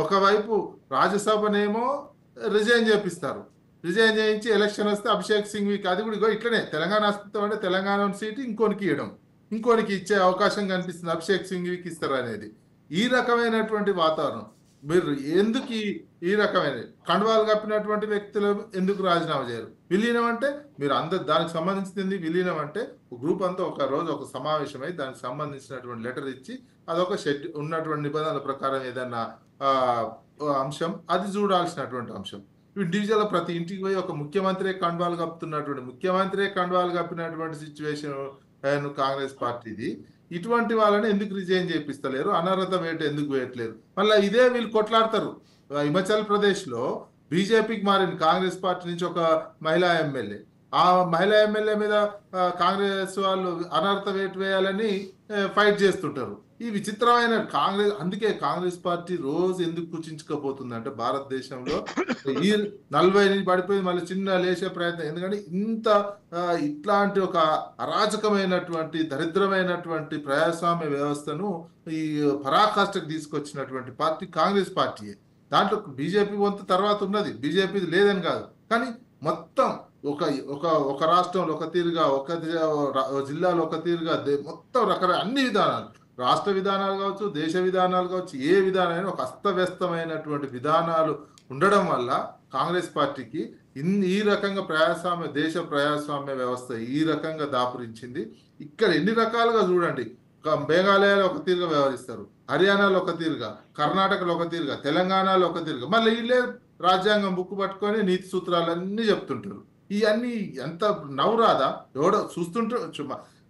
ఒకవైపు రాజ్యసభనేమో రిజైన్ చేపిస్తారు, రిజైన్ చేయించి ఎలక్షన్ వస్తే అభిషేక్ సింఘ్వికి, అది కూడా ఇట్లనే తెలంగాణ అస్తిత్వం అంటే తెలంగాణ సీటు ఇంకోనికి ఇవ్వడం, ఇంకోనికి ఇచ్చే అవకాశం కనిపిస్తుంది, అభిషేక్ సింఘ్వికి ఇస్తారు అనేది. ఈ రకమైనటువంటి వాతావరణం. మీరు ఎందుకు ఈ రకమైన కండువాలు కప్పినటువంటి వ్యక్తులు ఎందుకు రాజీనామా చేయరు? విలీనం అంటే మీరు దానికి సంబంధించింది. విలీనం అంటే గ్రూప్ అంతా ఒక రోజు ఒక సమావేశమై దానికి సంబంధించినటువంటి లెటర్ ఇచ్చి అదొక ఉన్నటువంటి నిబంధనల ప్రకారం ఏదన్నా అంశం అది చూడాల్సినటువంటి అంశం. ఇండివిజువల్ ప్రతి ఇంటికి పోయి ఒక ముఖ్యమంత్రి కండువాలు కప్పినటువంటి సిచ్యువేషన్ కాంగ్రెస్ పార్టీది. ఇటువంటి వాళ్ళని ఎందుకు రిజైన్ చేపిస్తలేరు? అనర్హత వేటు ఎందుకు వేయట్లేరు? మళ్ళీ ఇదే వీళ్ళు కొట్లాడతారు. హిమాచల్ ప్రదేశ్ లో బీజేపీకి మారింది కాంగ్రెస్ పార్టీ నుంచి ఒక మహిళా ఎమ్మెల్యే. ఆ మహిళా ఎమ్మెల్యే మీద కాంగ్రెస్ వాళ్ళు అనర్హత వేటు వేయాలని ఫైట్ చేస్తుంటారు. ఈ విచిత్రమైన అందుకే కాంగ్రెస్ పార్టీ రోజు ఎందుకు కుచించుకోపోతుంది అంటే భారతదేశంలో ఈ 40 నుంచి పడిపోయి మళ్ళీ చిన్న లేచే ప్రయత్నం. ఎందుకంటే ఇట్లాంటి ఒక అరాచకమైనటువంటి దరిద్రమైనటువంటి ప్రజాస్వామ్య వ్యవస్థను ఈ పరాకాష్ఠకు తీసుకొచ్చినటువంటి పార్టీ కాంగ్రెస్ పార్టీయే. దాంట్లో బీజేపీ వంతు తర్వాత ఉన్నది, బీజేపీ లేదని కాదు. కానీ మొత్తం ఒక రాష్ట్రంలో ఒక తీరుగా, ఒక జిల్లాలో ఒక తీరుగా, మొత్తం రకరకాల అన్ని విధానాలు, రాష్ట్ర విధానాలు కావచ్చు, దేశ విధానాలు కావచ్చు, ఏ విధానమైనా ఒక అస్తవ్యస్తమైనటువంటి విధానాలు ఉండడం వల్ల కాంగ్రెస్ పార్టీకి ఈ రకంగా దేశ ప్రజాస్వామ్య వ్యవస్థ ఈ రకంగా దాపురించింది. ఇక్కడ ఎన్ని రకాలుగా చూడండి. మేఘాలయాలో ఒక తీరుగా వ్యవహరిస్తారు, హర్యానాలో ఒక తీరుగా, కర్ణాటకలో ఒక తీరుగా, తెలంగాణలో ఒక తీరుగా, మళ్ళీ వీళ్ళే రాజ్యాంగం బుక్కు పట్టుకొని నీతి సూత్రాలన్నీ చెప్తుంటారు. ఇవన్నీ ఎంత నవ్వురాదా? ఎవడో చూస్తుంటే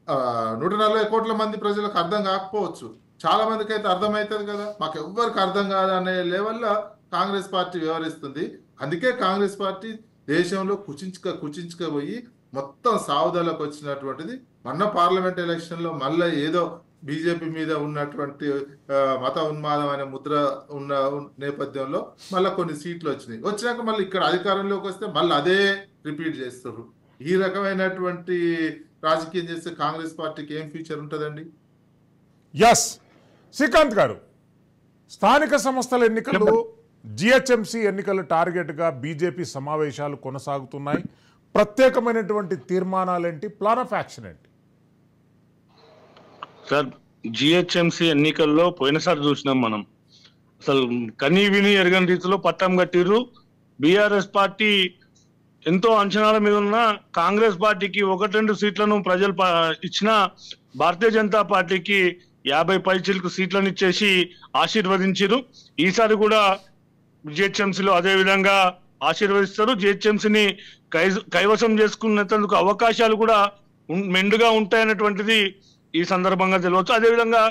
140 కోట్ల మంది ప్రజలకు అర్థం కాకపోవచ్చు, చాలా మందికి అయితే అర్థమవుతుంది కదా. మాకు ఎవ్వరికి అర్థం కాదనే లెవెల్లో కాంగ్రెస్ పార్టీ వ్యవహరిస్తుంది. అందుకే కాంగ్రెస్ పార్టీ దేశంలో కుచించుకపోయి మొత్తం సావుదలకు వచ్చినటువంటిది. మొన్న పార్లమెంట్ ఎలక్షన్ లో మళ్ళీ ఏదో బీజేపీ మీద ఉన్నటువంటి మత ఉన్మాదం అనే ముద్ర ఉన్న నేపథ్యంలో మళ్ళీ కొన్ని సీట్లు వచ్చినాక మళ్ళీ ఇక్కడ అధికారంలోకి వస్తే మళ్ళీ అదే రిపీట్ చేస్తారు. ఈ రకమైనటువంటి రాజకీయం చేస్తే కాంగ్రెస్ పార్టీకి ఏం ఫ్యూచర్ ఉంటుందండి? ఎస్ శ్రీకాంత్ గారు, స్థానిక సంస్థల ఎన్నికలు, జిహెచ్ఎంసీ ఎన్నికల టార్గెట్గా బీజేపీ సమావేశాలు కొనసాగుతున్నాయి. ప్రత్యేకమైనటువంటి తీర్మానాలేంటి, ప్లాన్ ఆఫ్ యాక్షన్ ఏంటి? సార్, జిహెచ్ఎంసీ ఎన్నికల్లో పోయినసారి చూసినాం మనం. అసలు కనీ విని ఎరగని రీతిలో పట్టం కట్టిర్రు. బీఆర్ఎస్ పార్టీ ఎంతో అంచనాల మీద ఉన్న కాంగ్రెస్ పార్టీకి 1-2 సీట్లను ప్రజలు ఇచ్చిన, భారతీయ జనతా పార్టీకి 50 పైచిలకు సీట్లను ఇచ్చేసి ఆశీర్వదించారు. ఈసారి కూడా జిహెచ్ఎంసీలో అదే విధంగా ఆశీర్వదిస్తారు. జిహెచ్ఎంసీని కైవసం చేసుకునేందుకు అవకాశాలు కూడా మెండుగా ఉంటాయనేటువంటిది ఈ సందర్భంగా తెలియవచ్చు. అదేవిధంగా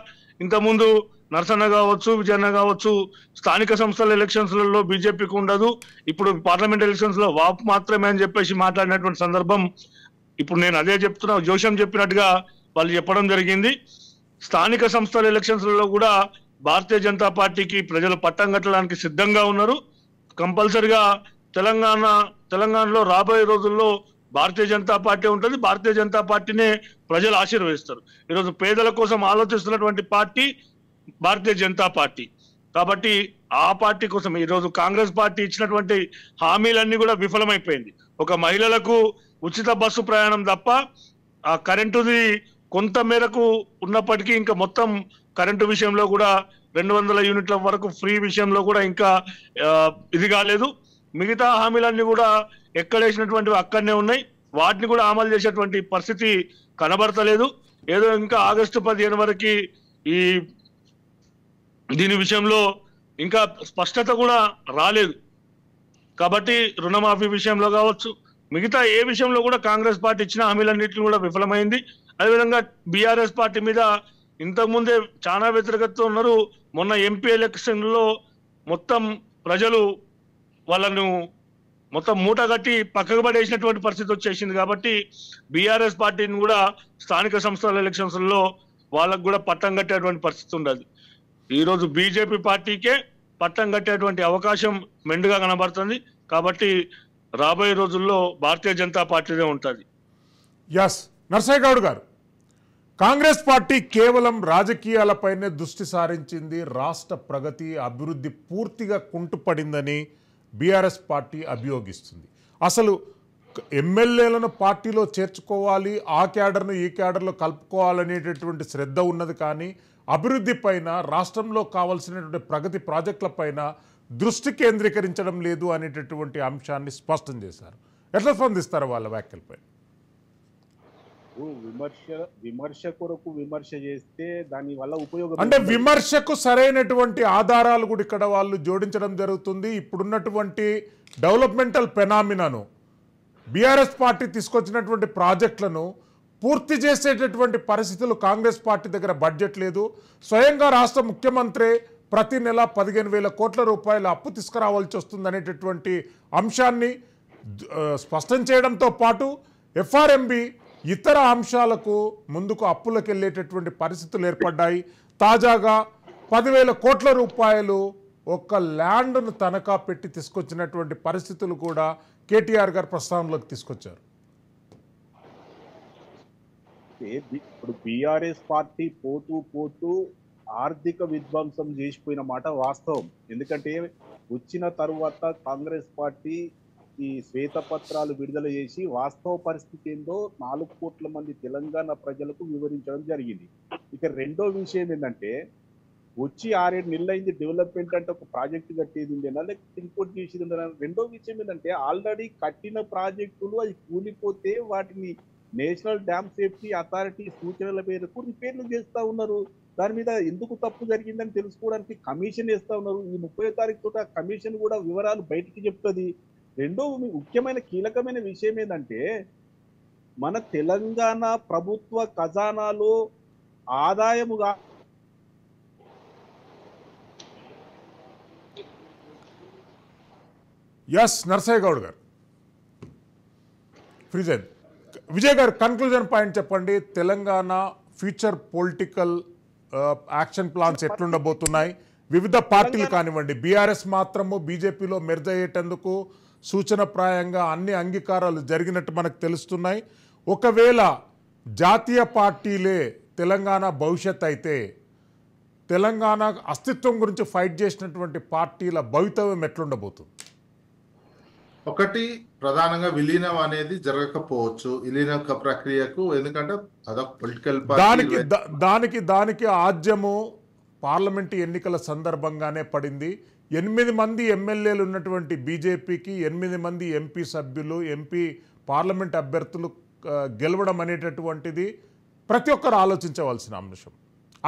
ఇంతకుముందు నరసన్న కావచ్చు, విజయన్న కావచ్చు, స్థానిక సంస్థల ఎలక్షన్స్లలో బీజేపీకి ఉండదు, ఇప్పుడు పార్లమెంట్ ఎలక్షన్స్ లో వాపు మాత్రమే అని చెప్పేసి మాట్లాడినటువంటి సందర్భం. ఇప్పుడు నేను అదే చెప్తున్నా, జోషం చెప్పినట్టుగా వాళ్ళు చెప్పడం జరిగింది. స్థానిక సంస్థల ఎలక్షన్స్లలో కూడా భారతీయ జనతా పార్టీకి ప్రజలు పట్టం కట్టడానికి సిద్ధంగా ఉన్నారు. కంపల్సరిగా తెలంగాణలో రాబోయే రోజుల్లో భారతీయ జనతా పార్టీ ఉంటుంది. భారతీయ జనతా పార్టీనే ప్రజలు ఆశీర్వదిస్తారు. ఈరోజు పేదల కోసం ఆలోచిస్తున్నటువంటి పార్టీ భారతీయ జనతా పార్టీ. కాబట్టి ఆ పార్టీ కోసం ఈరోజు కాంగ్రెస్ పార్టీ ఇచ్చినటువంటి హామీలన్నీ కూడా విఫలమైపోయింది. ఒక మహిళలకు ఉచిత బస్సు ప్రయాణం తప్ప ఆ కరెంటుది కొంత మేరకు ఉన్నప్పటికీ ఇంకా మొత్తం కరెంటు విషయంలో కూడా 200 యూనిట్ల వరకు ఫ్రీ విషయంలో కూడా ఇంకా ఇది కాలేదు. మిగతా హామీలన్నీ కూడా ఎక్కడేసినటువంటివి అక్కడనే ఉన్నాయి. వాటిని కూడా అమలు చేసేటువంటి పరిస్థితి కనబడతలేదు. ఏదో ఇంకా ఆగస్టు 15 వరకు దీని విషయంలో ఇంకా స్పష్టత కూడా రాలేదు. కాబట్టి రుణమాఫీ విషయంలో కావచ్చు, మిగతా ఏ విషయంలో కూడా కాంగ్రెస్ పార్టీ ఇచ్చిన హామీలన్నింటినీ కూడా విఫలమైంది. అదేవిధంగా బీఆర్ఎస్ పార్టీ మీద ఇంతకుముందే చాలా వ్యతిరేకతతో ఉన్నారు. మొన్న ఎంపీ ఎలక్షన్ లో మొత్తం ప్రజలు వాళ్ళను మొత్తం మూట కట్టి పక్కకు పడేసినటువంటి పరిస్థితి వచ్చేసింది. కాబట్టి బీఆర్ఎస్ పార్టీని కూడా స్థానిక సంస్థల ఎలక్షన్స్ లో వాళ్ళకు కూడా పట్టం కట్టేటువంటి పరిస్థితి ఉండదు. ఈరోజు బీజేపీ పార్టీకే పట్టం కట్టేటువంటి అవకాశం మెండుగా కనబడుతుంది. కాబట్టి రాబోయే రోజుల్లో భారతీయ జనతా పార్టీనే ఉంటుంది. ఎస్ నర్సయ్య గౌడ్ గారు, కాంగ్రెస్ పార్టీ కేవలం రాజకీయాలపైనే దృష్టి సారించింది, రాష్ట్ర ప్రగతి అభివృద్ధి పూర్తిగా కుంటుపడిందని బీఆర్ఎస్ పార్టీ అభియోగిస్తుంది. అసలు ఎమ్మెల్యేలను పార్టీలో చేర్చుకోవాలి, ఆ క్యాడర్ను ఈ క్యాడర్లో కలుపుకోవాలనేటటువంటి శ్రద్ధ ఉన్నది, కానీ అభివృద్ధి పైన, రాష్ట్రంలో కావాల్సినటువంటి ప్రగతి ప్రాజెక్టుల పైన దృష్టి కేంద్రీకరించడం లేదు అనేటటువంటి అంశాన్ని స్పష్టం చేశారు. ఎట్లా స్పందిస్తారు వాళ్ళ వ్యాఖ్యలపై? విమర్శ కొరకు విమర్శ చేస్తే దాని వల్ల ఉపయోగం అంటే విమర్శకు సరైనటువంటి ఆధారాలు కూడా ఇక్కడ వాళ్ళు జోడించడం జరుగుతుంది. ఇప్పుడున్నటువంటి డెవలప్మెంటల్ ఫెనామినాను, బీఆర్ఎస్ పార్టీ తీసుకొచ్చినటువంటి ప్రాజెక్టులను పూర్తి చేసేటటువంటి పరిస్థితులు కాంగ్రెస్ పార్టీ దగ్గర బడ్జెట్ లేదు. స్వయంగా రాష్ట్ర ముఖ్యమంత్రి ప్రతి నెల 15,000 కోట్ల రూపాయల అప్పు తీసుకురావాల్సి వస్తుంది అనేటటువంటి అంశాన్ని స్పష్టం చేయడంతో పాటు ఎఫ్ఆర్ఎంబి ఇతర అంశాలకు ముందుకు అప్పులకు వెళ్ళేటటువంటి పరిస్థితులు ఏర్పడ్డాయి. తాజాగా 10,000 కోట్ల రూపాయలు ఒక్క ల్యాండ్ను తనఖా పెట్టి తీసుకొచ్చినటువంటి పరిస్థితులు కూడా కేటీఆర్ గారు ప్రస్తావనలోకి తీసుకొచ్చారు. ఇప్పుడు బీఆర్ఎస్ పార్టీ పోతూ పోతూ ఆర్థిక విధ్వంసం చేసిపోయిన మాట వాస్తవం. ఎందుకంటే వచ్చిన తరువాత కాంగ్రెస్ పార్టీ ఈ శ్వేతపత్రాలు విడుదల చేసి వాస్తవ పరిస్థితి ఏందో 4 కోట్ల మంది తెలంగాణ ప్రజలకు వివరించడం జరిగింది. ఇక రెండో విషయం ఏంటంటే, వచ్చి 6-7 నెలలైంది, డెవలప్మెంట్ అంటే ఒక ప్రాజెక్టు కట్టేది ఉండేనా లేకపోతే ఇంకోటి చేసేది ఉండేనా. రెండో విషయం ఏంటంటే, ఆల్రెడీ కట్టిన ప్రాజెక్టులు అది కూలిపోతే వాటిని నేషనల్ డ్యామ్ సేఫ్టీ అథారిటీ సూచనల మేరకు రిపేర్లు చేస్తా ఉన్నారు. దాని మీద ఎందుకు తప్పు జరిగిందని తెలుసుకోవడానికి కమిషన్ వేస్తా ఉన్నారు. ఈ 30వ తారీఖు తోట కమిషన్ కూడా వివరాలు బయటికి చెప్తుంది. రెండో ముఖ్యమైన కీలకమైన విషయం ఏంటంటే, మన తెలంగాణ ప్రభుత్వ ఖజానాలో ఆదాయముగా ఎస్ నర్సయ్య గౌడ్ గారు, ఫ్రీజన్ విజయ్ గారు, కన్క్లూజన్ పాయింట్ చెప్పండి. Telangana future political action plans ఎట్లుండబోతున్నాయి? వివిధ పార్టీలు కానివ్వండి, బీఆర్ఎస్ మాత్రము బీజేపీలో మెర్జ్ అయ్యేటందుకు సూచనప్రాయంగా అన్ని అంగీకారాలు జరిగినట్టు మనకు తెలుస్తున్నాయి. ఒకవేళ జాతీయ పార్టీలే తెలంగాణ భవిష్యత్ అయితే, తెలంగాణ అస్తిత్వం గురించి ఫైట్ చేసినటువంటి పార్టీల భవితవ్యం ఎట్లుండబోతుంది? ఒకటి, ప్రధానంగా విలీనం అనేది జరగకపోవచ్చు విలీన ప్రక్రియకు. ఎందుకంటే అదొక పొలిటికల్ దానికి ఆద్యము పార్లమెంటు ఎన్నికల సందర్భంగానే పడింది. 8 మంది ఎమ్మెల్యేలు ఉన్నటువంటి బీజేపీకి 8 మంది ఎంపీ సభ్యులు, ఎంపీ పార్లమెంట్ అభ్యర్థులు గెలవడం అనేటటువంటిది ప్రతి ఒక్కరు ఆలోచించవలసిన అంశం.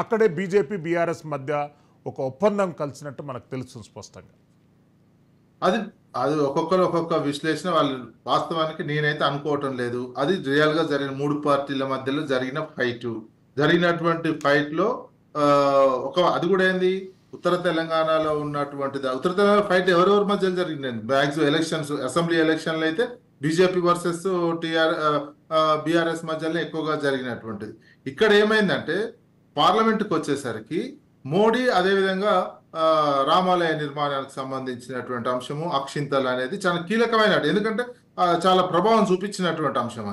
అక్కడే బీజేపీ బీఆర్ఎస్ మధ్య ఒక ఒప్పందం కలిసినట్టు మనకు తెలుసు స్పష్టంగా. అది ఒక్కొక్కరు ఒక్కొక్క విశ్లేషణ. వాళ్ళు వాస్తవానికి నేనైతే అనుకోవటం లేదు. అది రియల్ గా జరిగిన 3 పార్టీల మధ్యలో జరిగినటువంటి ఫైట్ లో అది కూడా ఏంది, ఉత్తర తెలంగాణలో ఉన్నటువంటిది. ఉత్తర తెలంగాణ ఫైట్ ఎవరెవరి మధ్యలో జరిగిందండి. మ్యాక్సిమం ఎలక్షన్స్, అసెంబ్లీ ఎలక్షన్లు అయితే బీజేపీ వర్సెస్ బీఆర్ఎస్ మధ్యలో ఎక్కువగా జరిగినటువంటిది. ఇక్కడ ఏమైందంటే, పార్లమెంట్కి వచ్చేసరికి మోడీ అదేవిధంగా రామాలయ నిర్మాణానికి సంబంధించినటువంటి అంశము, అక్షింతలు అనేది చాలా కీలకమైన, ఎందుకంటే చాలా ప్రభావం చూపించినటువంటి అంశం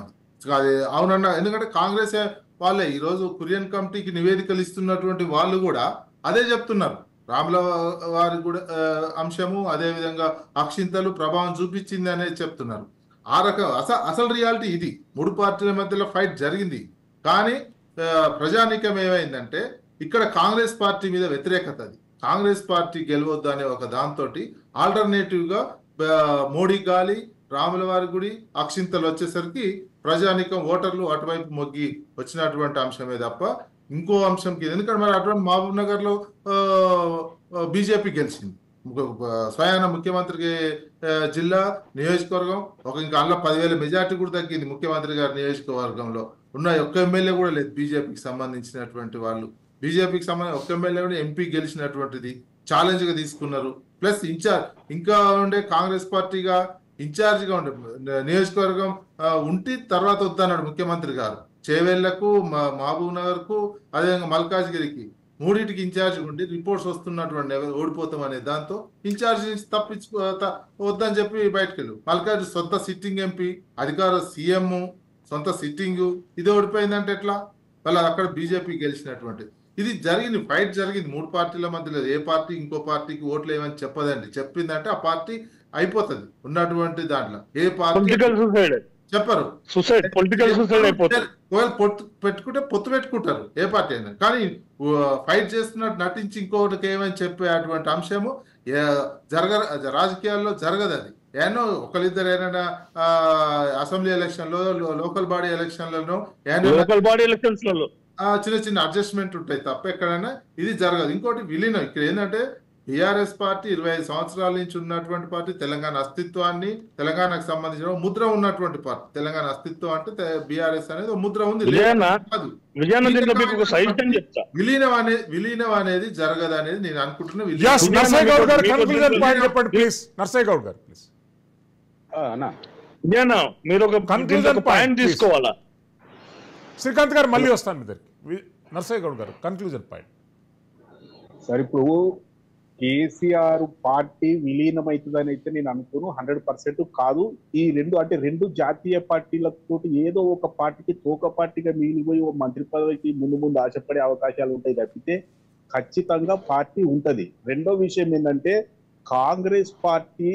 అది అవునన్నా. ఎందుకంటే కాంగ్రెస్ వాళ్ళే ఈరోజు కురియన్ కమిటీకి నివేదికలు ఇస్తున్నటువంటి వాళ్ళు కూడా అదే చెప్తున్నారు. రాముల వారి కూడా అంశము, అదేవిధంగా అక్షింతలు ప్రభావం చూపించింది అనేది చెప్తున్నారు. ఆ రకం అసలు రియాలిటీ ఇది. 3 పార్టీల మధ్యలో ఫైట్ జరిగింది. కానీ ప్రజానీకం ఏమైందంటే, ఇక్కడ కాంగ్రెస్ పార్టీ మీద వ్యతిరేకత. అది కాంగ్రెస్ పార్టీ గెలవద్దు అనే ఒక దాంతో ఆల్టర్నేటివ్ గా మోడీ గాలి, రాముల వారి గుడి, అక్షింతలు వచ్చేసరికి ప్రజానీకం, ఓటర్లు అటువైపు మొగ్గి వచ్చినటువంటి అంశమే తప్ప ఇంకో అంశంకి. ఎందుకంటే మరి అటువంటి మహబూబ్ నగర్ లో బీజేపీ గెలిచింది. స్వయాన ముఖ్యమంత్రికి జిల్లా నియోజకవర్గం ఇంకా అందులో 10,000 మెజార్టీ కూడా తగ్గింది. ముఖ్యమంత్రి గారి నియోజకవర్గంలో ఉన్న ఒక్క ఎమ్మెల్యే కూడా లేదు బీజేపీకి సంబంధించినటువంటి వాళ్ళు. బీజేపీకి సంబంధించి ఒక ఎమ్మెల్యే ఎంపీ గెలిచినటువంటిది ఛాలెంజ్ గా తీసుకున్నారు. ప్లస్ ఇన్ఛార్జ్ ఇంకా ఉండే కాంగ్రెస్ పార్టీగా ఇన్ఛార్జిగా ఉండే నియోజకవర్గం ఉండి తర్వాత వద్దన్నాడు ముఖ్యమంత్రి గారు. చేవెళ్లకు, మహబూబ్ నగర్ కు, అదేవిధంగా మల్కాజ్గిరికి మూడింటికి ఇన్ఛార్జ్ ఉండి రిపోర్ట్స్ వస్తున్నటువంటి ఓడిపోతాం అనే దాంతో ఇన్ఛార్జ్ వద్దని చెప్పి బయటకు వెళ్ళు. మల్కాజ్ సొంత సిట్టింగ్ ఎంపీ, అధికార సీఎం, సొంత సిట్టింగ్, ఇది ఓడిపోయిందంటే ఎట్లా? వాళ్ళ అక్కడ బీజేపీ గెలిచినటువంటి ఇది జరిగింది, ఫైట్ జరిగింది 3 పార్టీల మధ్యలో. ఏ పార్టీ ఇంకో పార్టీకి ఓట్లు ఏమని చెప్పదండి. చెప్పిందంటే ఆ పార్టీ అయిపోతుంది ఉన్నటువంటి దాంట్లో. ఏ పార్టీ చెప్పరు, పొలిటికల్ సూసైడ్ అయిపోతుంది. పొత్తు పెట్టుకుంటే పొత్తు పెట్టుకుంటారు ఏ పార్టీ అయినా, కానీ ఫైట్ చేస్తున్నట్టు నటించి ఇంకొకటికి ఏమని చెప్పే అటువంటి అంశము రాజకీయాల్లో జరగదు. అది ఏమో ఒకరిద్దరు ఏమైనా అసెంబ్లీ ఎలక్షన్ లో, లోకల్ బాడీ ఎలక్షన్లలో చిన్న చిన్న అడ్జస్ట్మెంట్ ఉంటాయి తప్ప ఎక్కడైనా ఇది జరగదు. ఇంకోటి విలీనం ఇక్కడ ఏంటంటే టీఆర్ఎస్ పార్టీ 25 సంవత్సరాల నుంచి ఉన్నటువంటి పార్టీ, తెలంగాణ అస్తిత్వాన్ని, తెలంగాణకు సంబంధించిన ముద్ర ఉన్నటువంటి పార్టీ. తెలంగాణ అస్తిత్వం అంటే బీఆర్ఎస్ అనేది ముద్ర ఉంది. విలీనం అనేది జరగదు అనేది నేను అనుకుంటున్నా. మీరు ఒక పాయింట్ తీసుకోవాలా? శ్రీకాంత్ గారు మళ్ళీ వస్తాను మీ దగ్గరికి. నర్సయ్య గౌడ్ గారు కన్క్లూజన్ పాయింట్. సరే, ఇప్పుడు కేసీఆర్ పార్టీ విలీనం అవుతుందని అయితే నేను అనుకోను. 100% కాదు. ఈ రెండు జాతీయ పార్టీలతో ఏదో ఒక పార్టీకి తోక పార్టీగా మిగిలిపోయి ఓ మంత్రి పదవికి ముందు ఆశపడే అవకాశాలు ఉంటాయి తప్పితే ఖచ్చితంగా పార్టీ ఉంటది. రెండో విషయం ఏంటంటే కాంగ్రెస్ పార్టీ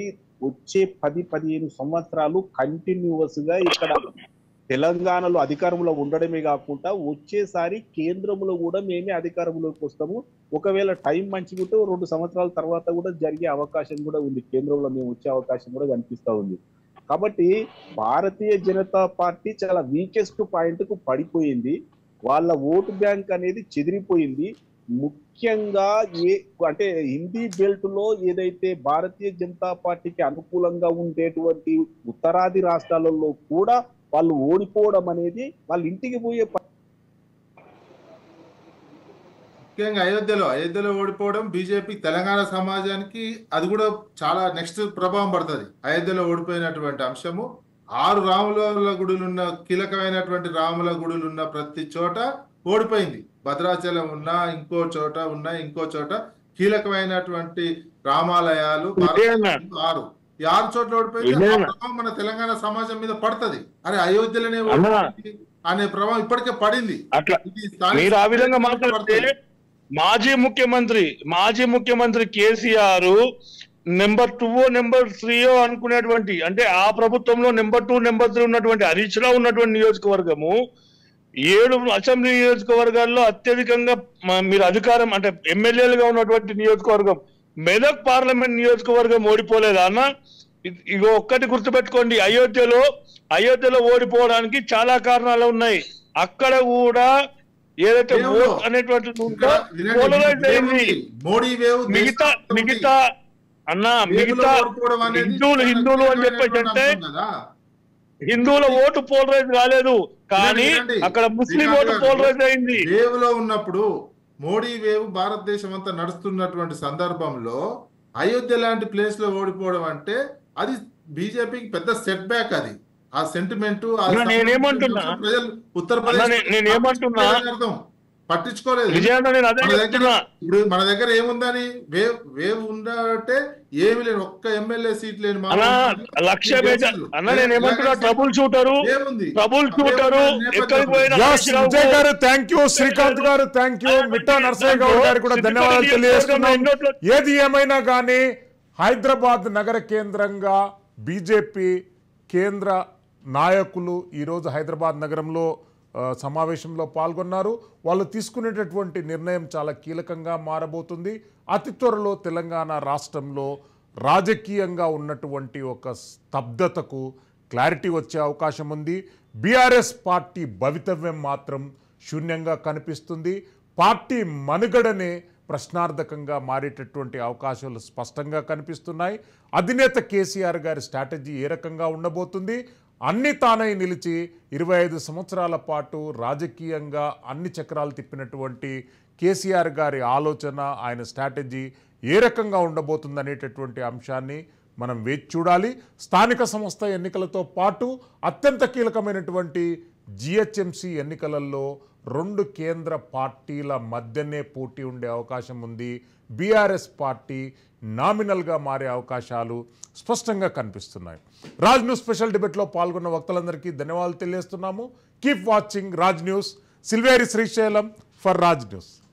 వచ్చే 10-15 సంవత్సరాలు కంటిన్యూస్ గా ఇక్కడ తెలంగాణలో అధికారంలో ఉండడమే కాకుండా వచ్చేసారి కేంద్రంలో కూడా మేమే అధికారంలోకి వస్తాము. ఒకవేళ టైం మంచిగా ఉంటే 2 సంవత్సరాల తర్వాత కూడా జరిగే అవకాశం కూడా ఉంది. కేంద్రంలో మేము వచ్చే అవకాశం కూడా కనిపిస్తా ఉంది. కాబట్టి భారతీయ జనతా పార్టీ చాలా వీకెస్ట్ పాయింట్ కు పడిపోయింది. వాళ్ళ ఓటు బ్యాంక్ అనేది చెదిరిపోయింది. ముఖ్యంగా అంటే హిందీ బెల్ట్ లో ఏదైతే భారతీయ జనతా పార్టీకి అనుకూలంగా ఉండేటువంటి ఉత్తరాది రాష్ట్రాలలో కూడా వాళ్ళు ఓడిపోవడం అనేది వాళ్ళ ఇంటికి పోయే. ముఖ్యంగా అయోధ్యలో ఓడిపోవడం బీజేపీ తెలంగాణ సమాజానికి అది కూడా చాలా నెక్స్ట్ ప్రభావం పడుతుంది. అయోధ్యలో ఓడిపోయినటువంటి అంశము 6 రాముల గుడులున్న కీలకమైనటువంటి రాముల గుడులున్న ప్రతి చోట ఓడిపోయింది. భద్రాచలం ఉన్నా, ఇంకో చోట కీలకమైనటువంటి రామాలయాలు 6 చోట్ల ఓడిపోయింది. మన తెలంగాణ సమాజం మీద పడుతుంది. అరే అయోధ్యలోనే అనే ప్రభావం ఇప్పటికే పడింది. అట్లా మీరు ఆ విధంగా మాట్లాడితే మాజీ ముఖ్యమంత్రి కేసీఆర్ నెంబర్ 2 నెంబర్ 3 అనుకునేటువంటి, అంటే ఆ ప్రభుత్వంలో నెంబర్ 2 నెంబర్ 3 ఉన్నటువంటి హరీష్ రావు ఉన్నటువంటి నియోజకవర్గము 7 అసెంబ్లీ నియోజకవర్గాల్లో అత్యధికంగా మీరు అధికారం అంటే ఎమ్మెల్యేలుగా ఉన్నటువంటి నియోజకవర్గం మెదక్ పార్లమెంట్ నియోజకవర్గం ఓడిపోలేదా అన్న? ఇగో ఒక్కటి గుర్తుపెట్టుకోండి, అయోధ్యలో ఓడిపోవడానికి చాలా కారణాలు ఉన్నాయి. అక్కడ కూడా ఏదైతే ఓట్ అనేటువంటి మిగతా హిందువులు అని చెప్పేసి అంటే హిందువుల ఓటు పోలరైజ్ కాలేదు, కానీ అక్కడ ముస్లిం ఓటు పోలరైజ్ అయింది. వేవ్ లో ఉన్నప్పుడు మోడీ వేవ్ భారతదేశం అంతా నడుస్తున్నటువంటి సందర్భంలో అయోధ్య లాంటి ప్లేస్ లో ఓడిపోవడం అంటే అది బీజేపీకి పెద్ద సెట్ బ్యాక్. అది ఆ సెంటిమెంట్ ప్రజలు ఉత్తరప్రదేశ్ పట్టించుకోలేదు. ఇప్పుడు మన దగ్గర ఏముందని వేవ్ ఉందంటే ఏమి లేని ఒక్క ఎమ్మెల్యే సీట్ లేని శ్రీకాంత్ గారు థ్యాంక్ యూ. మిట్టా నరసయ్య గౌడ్ గారు కూడా ధన్యవాదాలు తెలియజేస్తున్నాం. ఏది ఏమైనా కానీ హైదరాబాద్ నగర కేంద్రంగా బీజేపీ కేంద్ర నాయకులు ఈరోజు హైదరాబాద్ నగరంలో సమావేశంలో పాల్గొన్నారు. వాళ్ళు తీసుకునేటటువంటి నిర్ణయం చాలా కీలకంగా మారబోతుంది. అతి త్వరలో తెలంగాణ రాష్ట్రంలో రాజకీయంగా ఉన్నటువంటి ఒక స్తబ్దతకు క్లారిటీ వచ్చే అవకాశం ఉంది. బీఆర్ఎస్ పార్టీ భవితవ్యం మాత్రం శూన్యంగా కనిపిస్తుంది. పార్టీ మనుగడనే ప్రశ్నార్థకంగా మారేటటువంటి అవకాశాలు స్పష్టంగా కనిపిస్తున్నాయి. అధినేత కేసీఆర్ గారి స్ట్రాటజీ ఏ రకంగా ఉండబోతుంది అన్ని తానై నిలిచి 25 సంవత్సరాల పాటు రాజకీయంగా అన్ని చక్రాలు తిప్పినటువంటి కేసీఆర్ గారి ఆలోచన, ఆయన స్ట్రాటజీ ఏ రకంగా ఉండబోతుందనేటటువంటి అంశాన్ని మనం వేచి చూడాలి. స్థానిక సంస్థ ఎన్నికలతో పాటు అత్యంత కీలకమైనటువంటి జిహెచ్ఎంసీ ఎన్నికలలో 2 కేంద్ర పార్టీల మధ్యనే పోటీ ఉండే అవకాశం ఉంది. బీఆర్ఎస్ పార్టీ నామినల్గా మారే అవకాశాలు స్పష్టంగా కనిపిస్తున్నాయి. రాజ్ న్యూస్ స్పెషల్ డిబేట్లో పాల్గొన్న వక్తలందరికీ ధన్యవాదాలు తెలియజేస్తున్నాము. Keep watching Raj news. Silveri Srisailam for Raj news.